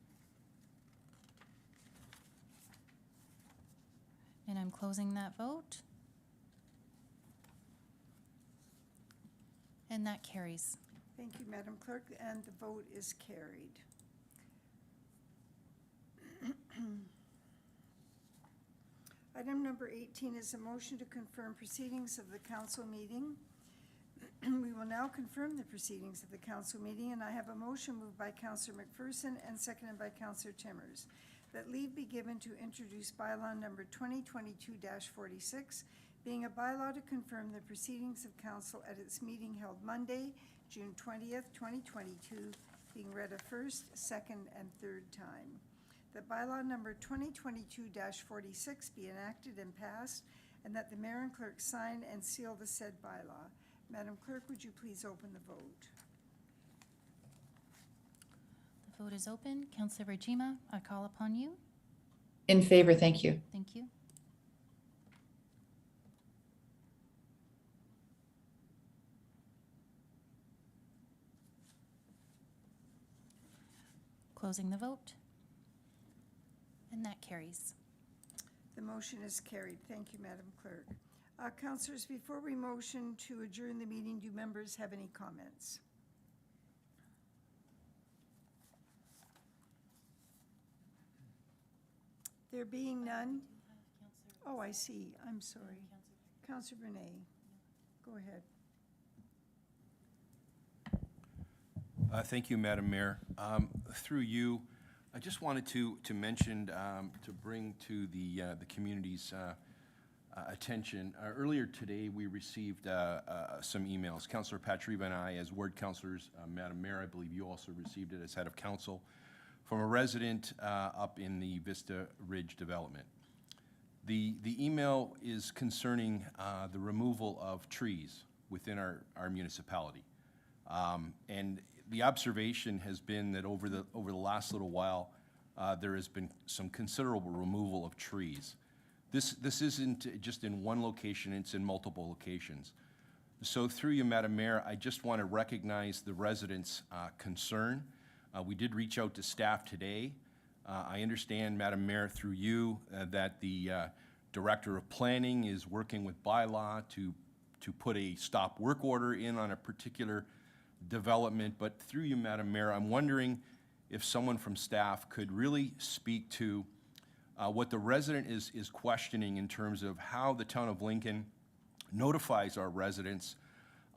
And I'm closing that vote. And that carries. Thank you, Madam Clerk, and the vote is carried. Item number 18 is a motion to confirm proceedings of the council meeting. We will now confirm the proceedings of the council meeting, and I have a motion moved by Councillor McPherson and seconded by Councillor Timmers that leave be given to introduce bylaw number 2022-46, being a bylaw to confirm the proceedings of council at its meeting held Monday, June 20th, 2022, being read a first, second, and third time. That bylaw number 2022-46 be enacted and passed, and that the mayor and clerk sign and seal the said bylaw. Madam Clerk, would you please open the vote? The vote is open. Councilor Regima, I call upon you. In favor, thank you. Thank you. Closing the vote. And that carries. The motion is carried. Thank you, Madam Clerk. Councillors, before we motion to adjourn the meeting, do members have any comments? There being none? Oh, I see. I'm sorry. Councillor Brunet, go ahead. Thank you, Madam Mayor. Through you, I just wanted to mention, to bring to the community's attention. Earlier today, we received some emails. Councillor Patriva and I, as ward councillors, Madam Mayor, I believe you also received it as head of council, from a resident up in the Vista Ridge development. The email is concerning the removal of trees within our municipality. And the observation has been that over the last little while, there has been some considerable removal of trees. This isn't just in one location, it's in multiple locations. So through you, Madam Mayor, I just want to recognize the residents' concern. We did reach out to staff today. I understand, Madam Mayor, through you, that the Director of Planning is working with bylaw to put a stop work order in on a particular development. But through you, Madam Mayor, I'm wondering if someone from staff could really speak to what the resident is questioning in terms of how the town of Lincoln notifies our residents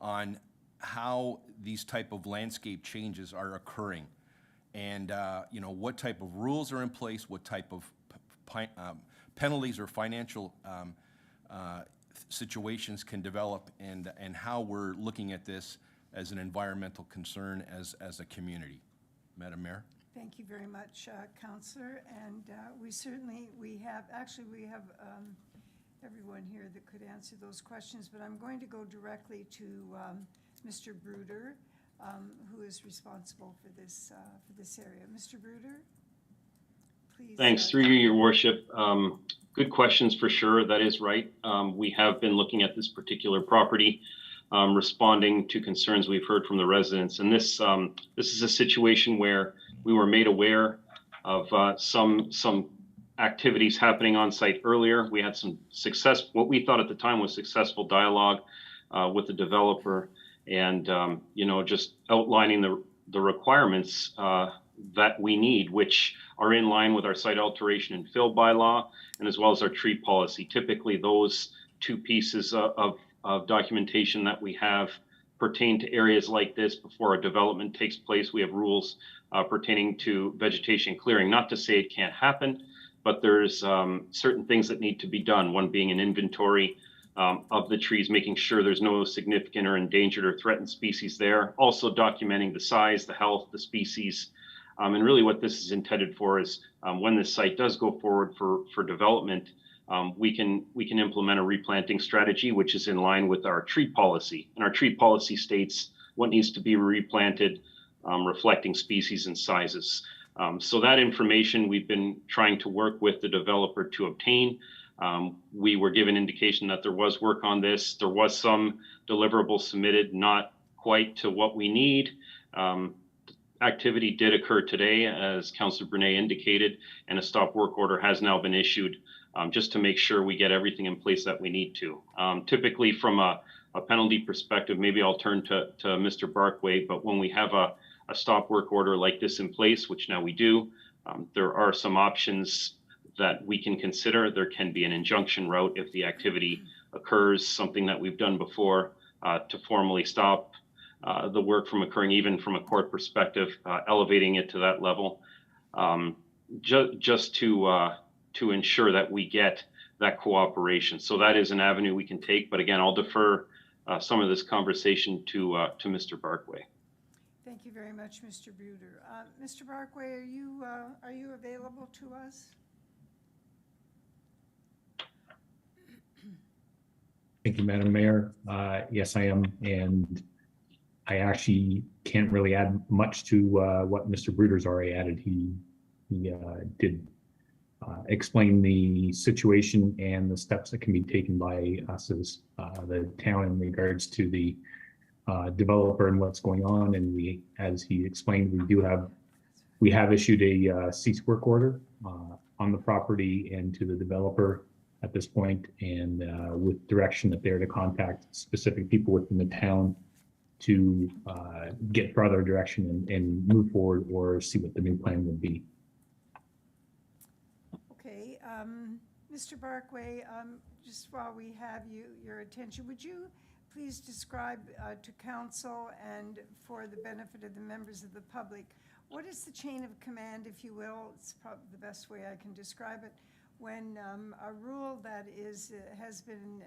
on how these type of landscape changes are occurring. And, you know, what type of rules are in place, what type of penalties or financial situations can develop, and how we're looking at this as an environmental concern as a community. Madam Mayor? Thank you very much, Councillor. And we have everyone here that could answer those questions, but I'm going to go directly to Mr. Bruder, who is responsible for this area. Mr. Bruder, please. Thanks. Through you, Your Worship. Good questions for sure. That is right. We have been looking at this particular property, responding to concerns we've heard from the residents. And this is a situation where we were made aware of some activities happening on site earlier. We had some what we thought at the time was successful dialogue with the developer, and just outlining the requirements that we need, which are in line with our site alteration and fill bylaw, and as well as our tree policy. Typically, those two pieces of documentation that we have pertain to areas like this. Before a development takes place, we have rules pertaining to vegetation clearing. Not to say it can't happen, but there's certain things that need to be done. One being an inventory of the trees, making sure there's no significant or endangered or threatened species there. Also documenting the size, the health, the species. And really what this is intended for is when this site does go forward for development, we can implement a replanting strategy, which is in line with our tree policy. And our tree policy states what needs to be replanted, reflecting species and sizes. So that information we've been trying to work with the developer to obtain. We were given indication that there was work on this. There was some deliverables submitted, not quite to what we need. Activity did occur today, as Councillor Brunet indicated, and a stop work order has now been issued just to make sure we get everything in place that we need to. Typically from a penalty perspective, maybe I'll turn to Mr. Barkway, but when we have a stop work order like this in place, which now we do, there are some options that we can consider. There can be an injunction route if the activity occurs, something that we've done before to formally stop the work from occurring, even from a court perspective, elevating it to that level, just to ensure that we get that cooperation. So that is an avenue we can take. But again, I'll defer some of this conversation to Mr. Barkway. Thank you very much, Mr. Bruder. Mr. Barkway, are you available to us? Thank you, Madam Mayor. Yes, I am, and I actually can't really add much to what Mr. Bruder's already added. He did explain the situation and the steps that can be taken by us as the town in regards to the developer and what's going on. And we, as he explained, we have issued a cease work order on the property and to the developer at this point, and with direction that they're to contact specific people within the town to get further direction and move forward or see what the new plan would be. Okay, Mr. Barkway, just while we have your attention, would you please describe to council and for the benefit of the members of the public, what is the chain of command, if you will? It's probably the best way I can describe it. When a rule that has been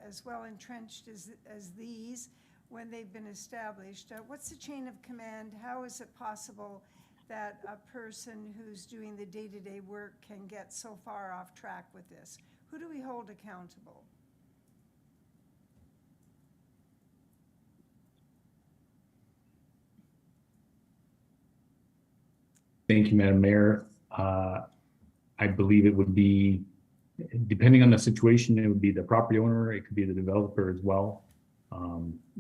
as well entrenched as these, when they've been established, what's the chain of command? How is it possible that a person who's doing the day-to-day work can get so far off track with this? Who do we hold accountable? Thank you, Madam Mayor. I believe it would be, depending on the situation, it would be the property owner, it could be the developer as well.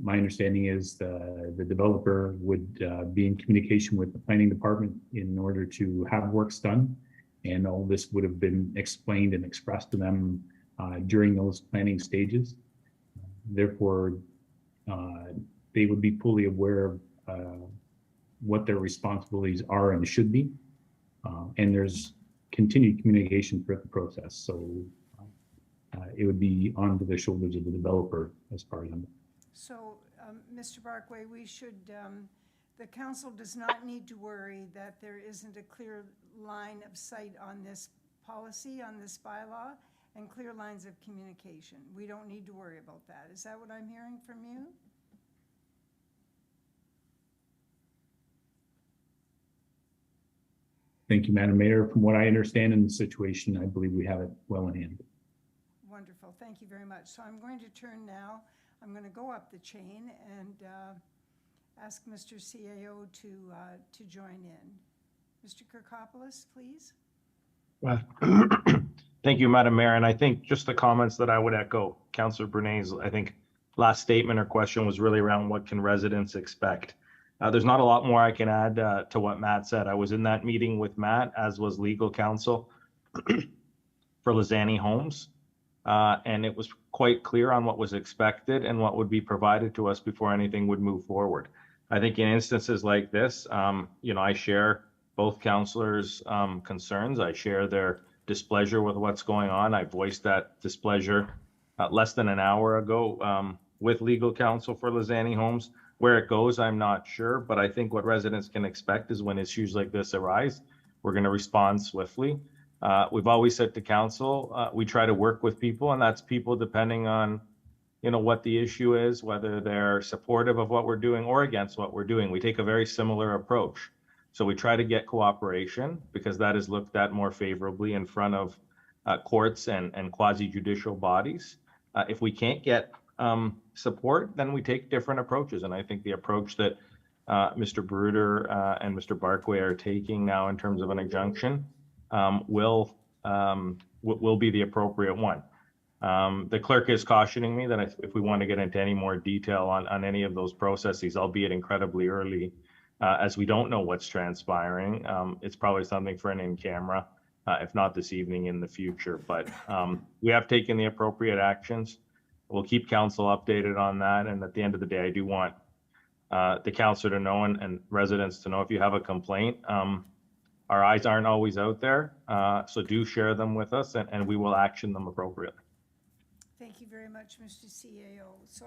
My understanding is the developer would be in communication with the planning department in order to have works done. And all this would have been explained and expressed to them during those planning stages. Therefore, they would be fully aware of what their responsibilities are and should be. And there's continued communication throughout the process. So it would be onto the shoulders of the developer as far as I'm. So, Mr. Barkway, we should, the council does not need to worry that there isn't a clear line of sight on this policy, on this bylaw, and clear lines of communication. We don't need to worry about that. Is that what I'm hearing from you? Thank you, Madam Mayor. From what I understand in the situation, I believe we have it well in hand. Wonderful, thank you very much. So I'm going to turn now, I'm going to go up the chain and ask Mr. CAO to join in. Mr. Kirkopoulos, please. Thank you, Madam Mayor. And I think just the comments that I would echo, Councillor Brunet's, I think, last statement or question was really around what can residents expect. There's not a lot more I can add to what Matt said. I was in that meeting with Matt, as was legal counsel for Lizani Homes. And it was quite clear on what was expected and what would be provided to us before anything would move forward. I think in instances like this, I share both councillors' concerns. I share their displeasure with what's going on. I voiced that displeasure less than an hour ago with legal counsel for Lizani Homes. Where it goes, I'm not sure, but I think what residents can expect is when issues like this arise, we're going to respond swiftly. We've always said to council, we try to work with people, and that's people depending on, what the issue is, whether they're supportive of what we're doing or against what we're doing. We take a very similar approach. So we try to get cooperation because that is looked at more favorably in front of courts and quasi-judicial bodies. If we can't get support, then we take different approaches. And I think the approach that Mr. Bruder and Mr. Barkway are taking now in terms of an injunction will be the appropriate one. The clerk is cautioning me that if we want to get into any more detail on any of those processes, albeit incredibly early, as we don't know what's transpiring, it's probably something for an in-camera, if not this evening, in the future. But we have taken the appropriate actions. We'll keep council updated on that. And at the end of the day, I do want the council to know and residents to know if you have a complaint, our eyes aren't always out there. So do share them with us and we will action them appropriately. Thank you very much, Mr. CAO. So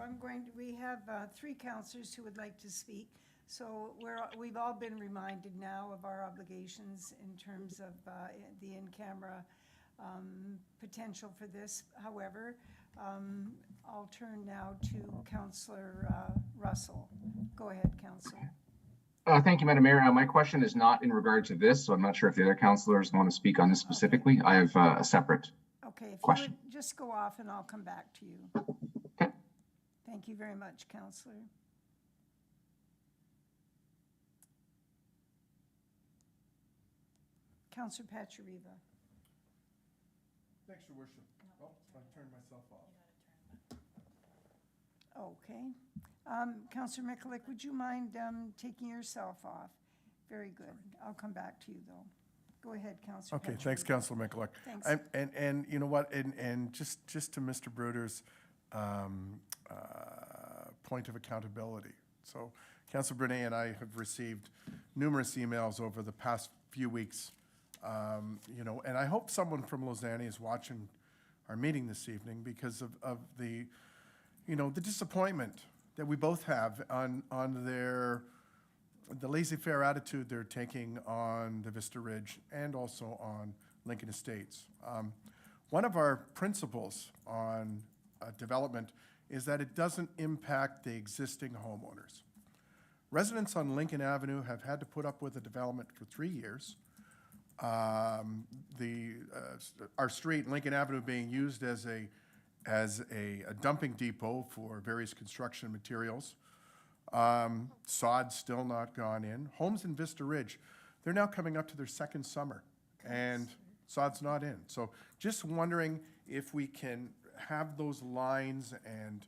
we have 3 councillors who would like to speak. So we've all been reminded now of our obligations in terms of the in-camera potential for this. However, I'll turn now to Councillor Russell. Go ahead, Councillor. Thank you, Madam Mayor. My question is not in regard to this, so I'm not sure if the other councillors want to speak on this specifically. Okay. I have a separate question. You would just go off and I'll come back to you. Okay. Thank you very much, Councillor. Councillor Pachariva. Thanks, Your Worship. Oh, I turned myself off. Okay. Councillor Mikulik, would you mind taking yourself off? Very good. I'll come back to you, though. Go ahead, Councillor. Okay, thanks, Councillor Mikulik. Thanks. And you know what, and just to Mr. Bruder's point of accountability. So Councillor Brunet and I have received numerous emails over the past few weeks. And I hope someone from Lozani is watching our meeting this evening because of the, the disappointment that we both have on the laissez-faire attitude they're taking on the Vista Ridge and also on Lincoln Estates. One of our principles on development is that it doesn't impact the existing homeowners. Residents on Lincoln Avenue have had to put up with the development for 3 years. Our street, Lincoln Avenue, being used as a dumping depot for various construction materials. Sod's still not gone in. Homes in Vista Ridge, they're now coming up to their second summer, and sod's not in. So just wondering if we can have those lines and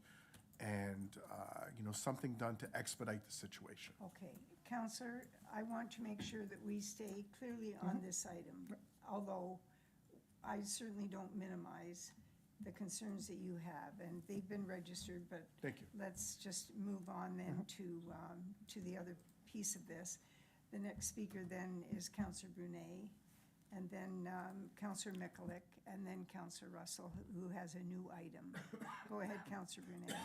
something done to expedite the situation. Okay, Councillor, I want to make sure that we stay clearly on this item, although I certainly don't minimize the concerns that you have, and they've been registered, but Thank you. let's just move on then to the other piece of this. The next speaker then is Councillor Brunet, and then Councillor Mikulik, and then Councillor Russell, who has a new item. Go ahead, Councillor Brunet.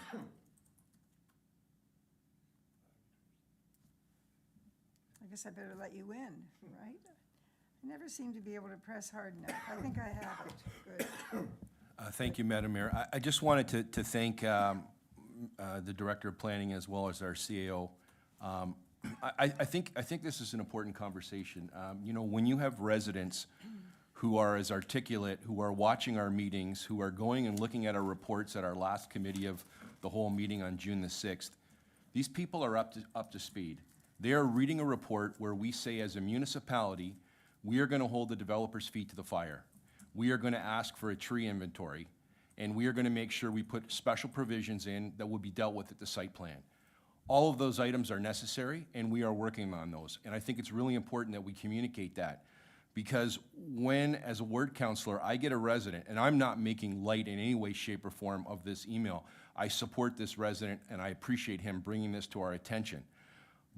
I guess I better let you in, right? I never seem to be able to press hard enough. I think I have it. Good. Thank you, Madam Mayor. I just wanted to thank the Director of Planning as well as our CAO. I think this is an important conversation. You know, when you have residents who are as articulate, who are watching our meetings, who are going and looking at our reports at our last committee of the whole meeting on June the 6th, these people are up to speed. They are reading a report where we say as a municipality, we are going to hold the developer's feet to the fire. We are going to ask for a tree inventory, and we are going to make sure we put special provisions in that will be dealt with at the site plan. All of those items are necessary, and we are working on those. And I think it's really important that we communicate that, because when, as a ward councillor, I get a resident, and I'm not making light in any way, shape, or form of this email. I support this resident, and I appreciate him bringing this to our attention.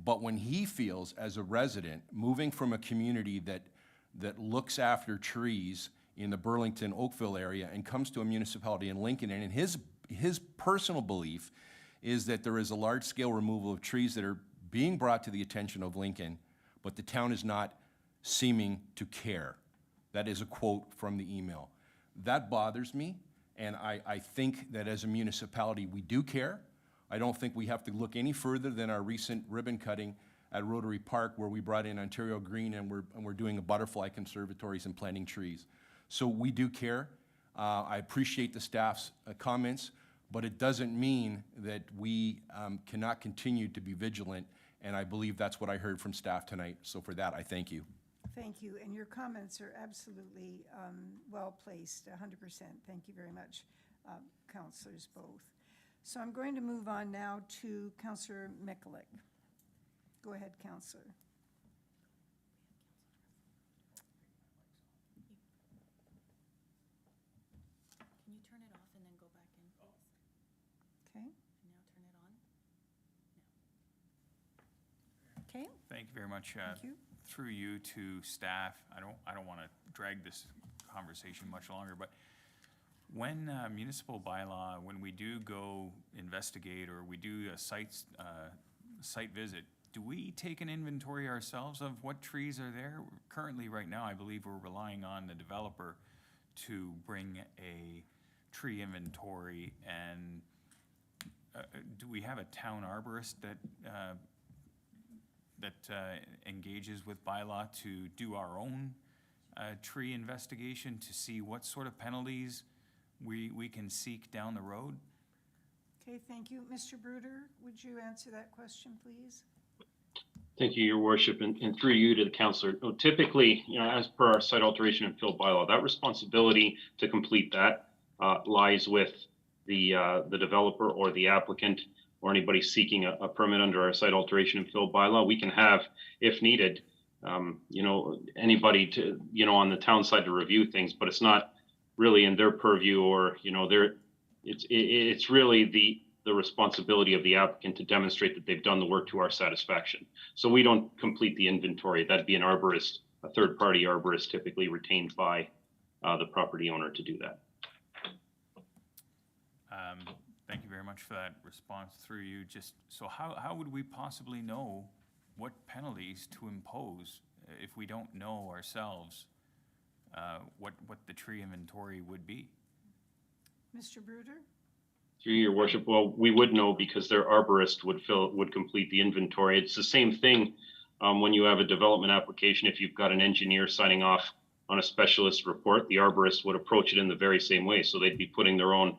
But when he feels, as a resident, moving from a community that looks after trees in the Burlington, Oakville area and comes to a municipality in Lincoln, and his personal belief is that there is a large-scale removal of trees that are being brought to the attention of Lincoln, but the town is not seeming to care. That is a quote from the email. That bothers me, and I think that as a municipality, we do care. I don't think we have to look any further than our recent ribbon cutting at Rotary Park, where we brought in Ontario Green, and we're doing a butterfly conservatories and planting trees. So we do care. I appreciate the staff's comments, but it doesn't mean that we cannot continue to be vigilant, and I believe that's what I heard from staff tonight. So for that, I thank you. Thank you, and your comments are absolutely well-placed, 100%. Thank you very much, councillors both. So I'm going to move on now to Councillor Mikulik. Go ahead, Councillor. Can you turn it off and then go back in, please? Okay. And now turn it on. Okay. Thank you very much. Thank you. Through you to staff, I don't want to drag this conversation much longer, but when municipal bylaw, when we do go investigate or we do a site visit, do we take an inventory ourselves of what trees are there? Currently, right now, I believe we're relying on the developer to bring a tree inventory, and do we have a town arborist that engages with bylaw to do our own tree investigation to see what sort of penalties we can seek down the road? Okay, thank you. Mr. Bruder, would you answer that question, please? Thank you, Your Worship, and through you to the councillor. No, typically, you know, as per our site alteration and fill bylaw, that responsibility to complete that lies with the developer or the applicant or anybody seeking a permit under our site alteration and fill bylaw. We can have, if needed, you know, anybody to, you know, on the town side to review things, but it's not really in their purview, or, you know, it's really the responsibility of the applicant to demonstrate that they've done the work to our satisfaction. So we don't complete the inventory. That'd be an arborist, a third-party arborist, typically retained by the property owner to do that. Thank you very much for that response. Through you, just so how would we possibly know what penalties to impose if we don't know ourselves what the tree inventory would be? Mr. Bruder? Through Your Worship, well, we would know because their arborist would complete the inventory. It's the same thing when you have a development application. If you've got an engineer signing off on a specialist report, the arborist would approach it in the very same way. So they'd be putting their own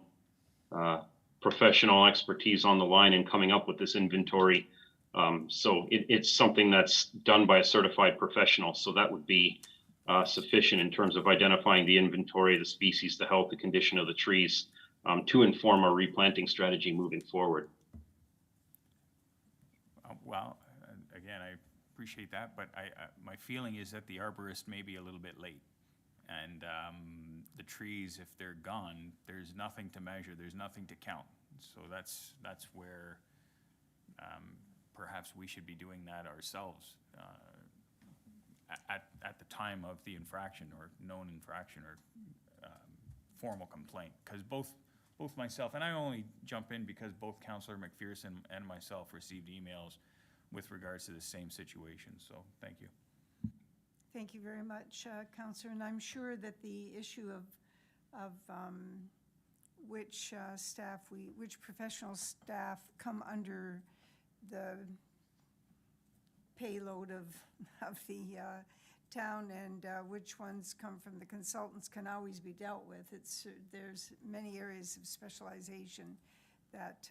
professional expertise on the line and coming up with this inventory. So it's something that's done by a certified professional. So that would be sufficient in terms of identifying the inventory, the species, the health, the condition of the trees, to inform our replanting strategy moving forward. Well, again, I appreciate that, but my feeling is that the arborist may be a little bit late. And the trees, if they're gone, there's nothing to measure, there's nothing to count. So that's where perhaps we should be doing that ourselves at the time of the infraction or known infraction or formal complaint. Because both myself, and I only jump in because both Councillor McPherson and myself received emails with regards to the same situation. So thank you. Thank you very much, Councillor. And I'm sure that the issue of which professional staff come under the payload of the town and which ones come from the consultants can always be dealt with. There's many areas of specialization that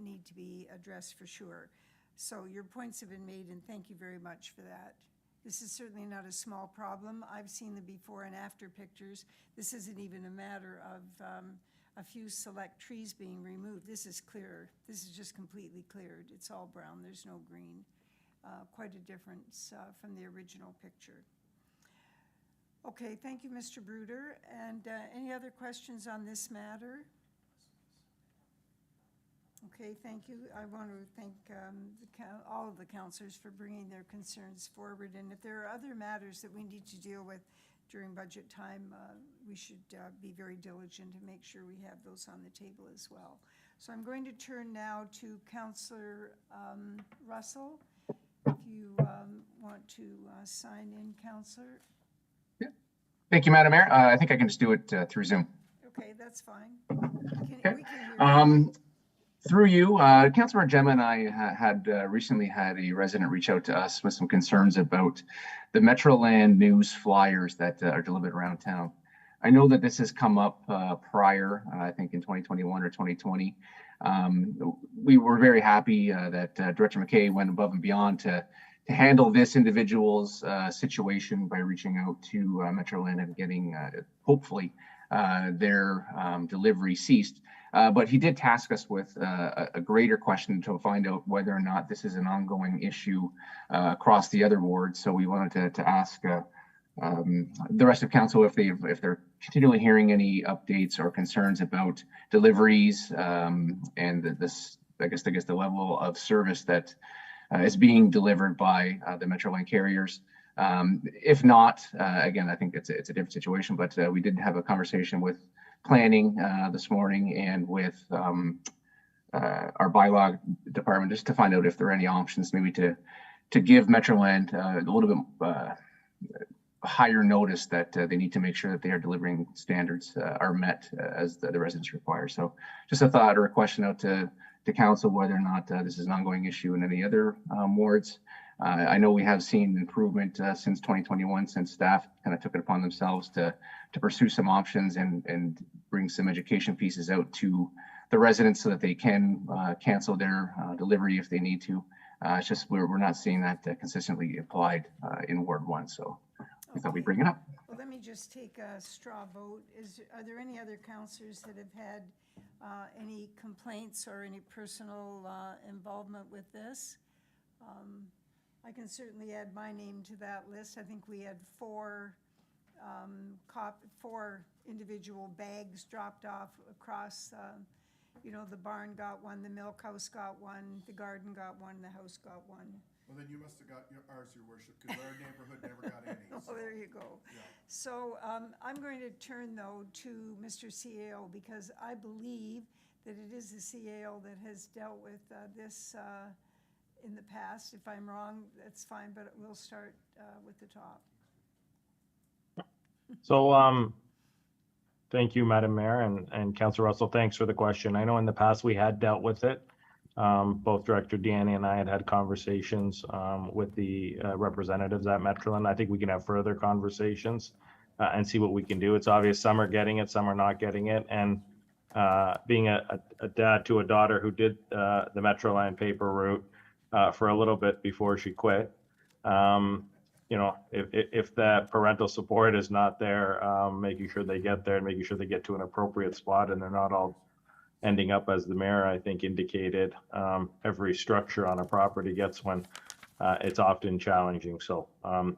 need to be addressed for sure. So your points have been made, and thank you very much for that. This is certainly not a small problem. I've seen the before and after pictures. This isn't even a matter of a few select trees being removed. This is clear. This is just completely cleared. It's all brown. There's no green. Quite a difference from the original picture. Okay, thank you, Mr. Bruder. And any other questions on this matter? Okay, thank you. I want to thank all of the councillors for bringing their concerns forward. And if there are other matters that we need to deal with during budget time, we should be very diligent to make sure we have those on the table as well. So I'm going to turn now to Councillor Russell. If you want to sign in, Councillor. Yeah. Thank you, Madam Mayor. I think I can just do it through Zoom. Okay, that's fine. We can hear you. Through you, Councillor Gemma and I had recently had a resident reach out to us with some concerns about the Metroland news flyers that are delivered around town. I know that this has come up prior, I think in 2021 or 2020. We were very happy that Director McKay went above and beyond to handle this individual's situation by reaching out to Metroland and getting, hopefully, their delivery ceased. But he did task us with a greater question to find out whether or not this is an ongoing issue across the other wards. So we wanted to ask the rest of council if they're continually hearing any updates or concerns about deliveries and I guess the level of service that is being delivered by the Metroland carriers. If not, again, I think it's a different situation, but we did have a conversation with planning this morning and with our bylaw department just to find out if there are any options maybe to give Metroland a little bit higher notice that they need to make sure that they are delivering standards are met as the residents require. So just a thought or a question out to council whether or not this is an ongoing issue in any other wards. I know we have seen improvement since 2021, since staff kind of took it upon themselves to pursue some options and bring some education pieces out to the residents so that they can cancel their delivery if they need to. It's just we're not seeing that consistently applied in Ward 1, so I thought we'd bring it up. Well, let me just take a straw vote. Are there any other councillors that have had any complaints or any personal involvement with this? I can certainly add my name to that list. I think we had four individual bags dropped off across, the barn got one, the milk house got one, the garden got one, the house got one. Well, then you must have got ours, Your Worship, because our neighborhood never got any. Oh, there you go. Yeah. So I'm going to turn, though, to Mr. CAO because I believe that it is the CAO that has dealt with this in the past. If I'm wrong, that's fine, but we'll start with the top. So thank you, Madam Mayor, and Councillor Russell, thanks for the question. I know in the past we had dealt with it. Both Director Deanne and I had conversations with the representatives at Metroland. I think we can have further conversations and see what we can do. It's obvious some are getting it, some are not getting it. And being a dad to a daughter who did the Metroland paper route for a little bit before she quit, if that parental support is not there, making sure they get there and making sure they get to an appropriate spot and they're not all ending up, as the mayor, I think, indicated, every structure on a property gets one. It's often challenging. So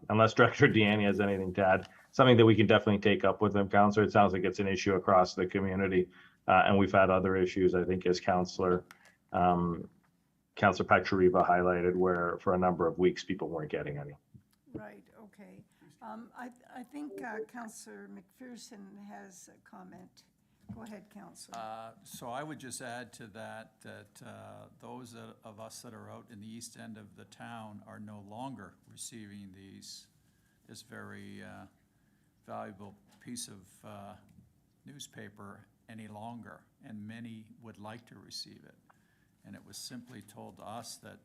unless Director Deanne has anything to add, something that we can definitely take up with them, Councillor. It sounds like it's an issue across the community. And we've had other issues, I think, as Councillor Pachariva highlighted, where for a number of weeks, people weren't getting any. Right, okay. I think Councillor McPherson has a comment. Go ahead, Councillor. So I would just add to that, those of us that are out in the east end of the town are no longer receiving this very valuable piece of newspaper any longer, and many would like to receive it. And it was simply told to us that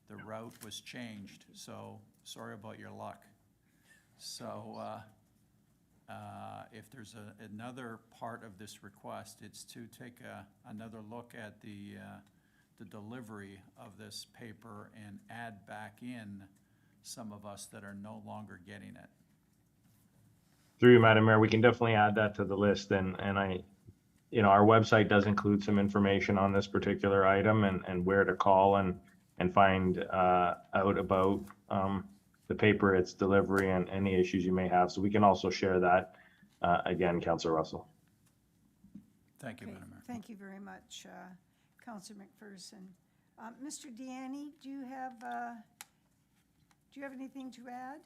the route was changed, so sorry about your luck. So if there's another part of this request, it's to take another look at the delivery of this paper and add back in some of us that are no longer getting it. Through you, Madam Mayor, we can definitely add that to the list, and our website does include some information on this particular item and where to call and find out about the paper, its delivery, and any issues you may have. So we can also share that again, Councillor Russell. Thank you, Okay, Madam Mayor. thank you very much, Councillor McPherson. Mr. Deanne, do you have anything to add?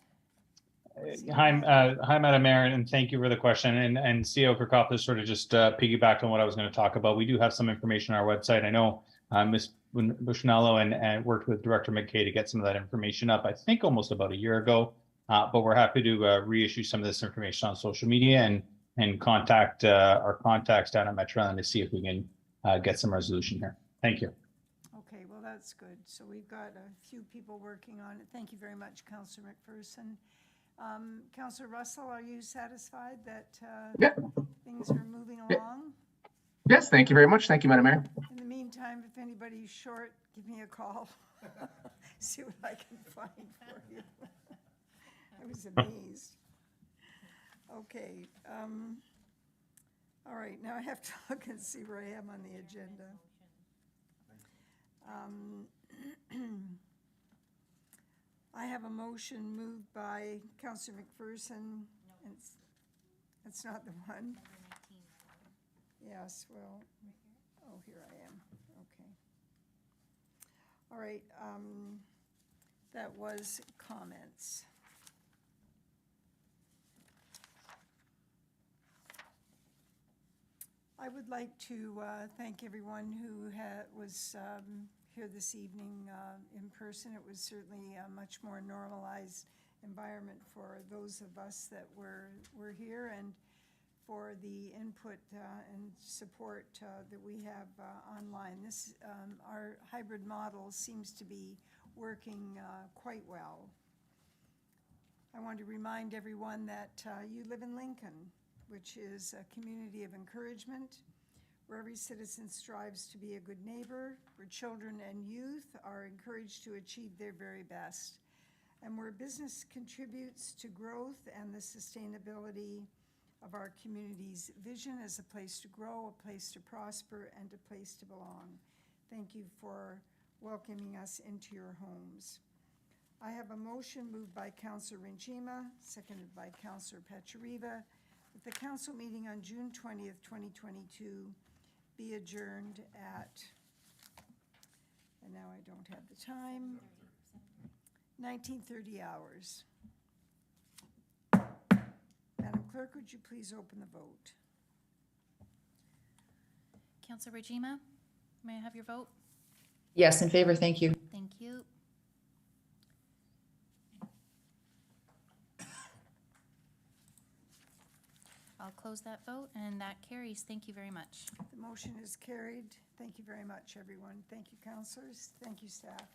Hi, Madam Mayor, and thank you for the question. And CEO Kirkhoff is sort of just piggybacked on what I was going to talk about. We do have some information on our website. I know Ms. Bushnello and worked with Director McKay to get some of that information up, I think almost about a year ago. But we're happy to reissue some of this information on social media and contact our contacts down at Metroland to see if we can get some resolution here. Thank you. Okay, well, that's good. So we've got a few people working on it. Thank you very much, Councillor McPherson. Councillor Russell, are you satisfied that things are moving along? Yes, thank you very much. Thank you, Madam Mayor. In the meantime, if anybody's short, give me a call. See what I can find for you. I was amazed. Okay. All right, now I have to look and see where I am on the agenda. I have a motion moved by Councillor McPherson. It's not the one. Yes, well, oh, here I am. Okay. All right, that was comments. I would like to thank everyone who was here this evening in person. It was certainly a much more normalized environment for those of us that were here, and for the input and support that we have online. Our hybrid model seems to be working quite well. I want to remind everyone that you live in Lincoln, which is a community of encouragement, where every citizen strives to be a good neighbor, where children and youth are encouraged to achieve their very best, and where business contributes to growth and the sustainability of our community's vision as a place to grow, a place to prosper, and a place to belong. Thank you for welcoming us into your homes. I have a motion moved by Councillor Rinchima, seconded by Councillor Pachariva, that the council meeting on June 20th, 2022 be adjourned at, and now I don't have the time, 19:30 hours. Madam Clerk, would you please open the vote? Councillor Regima, may I have your vote? Yes, in favor, thank you. Thank you. I'll close that vote, and that carries. Thank you very much. The motion is carried. Thank you very much, everyone. Thank you, councilors. Thank you, staff.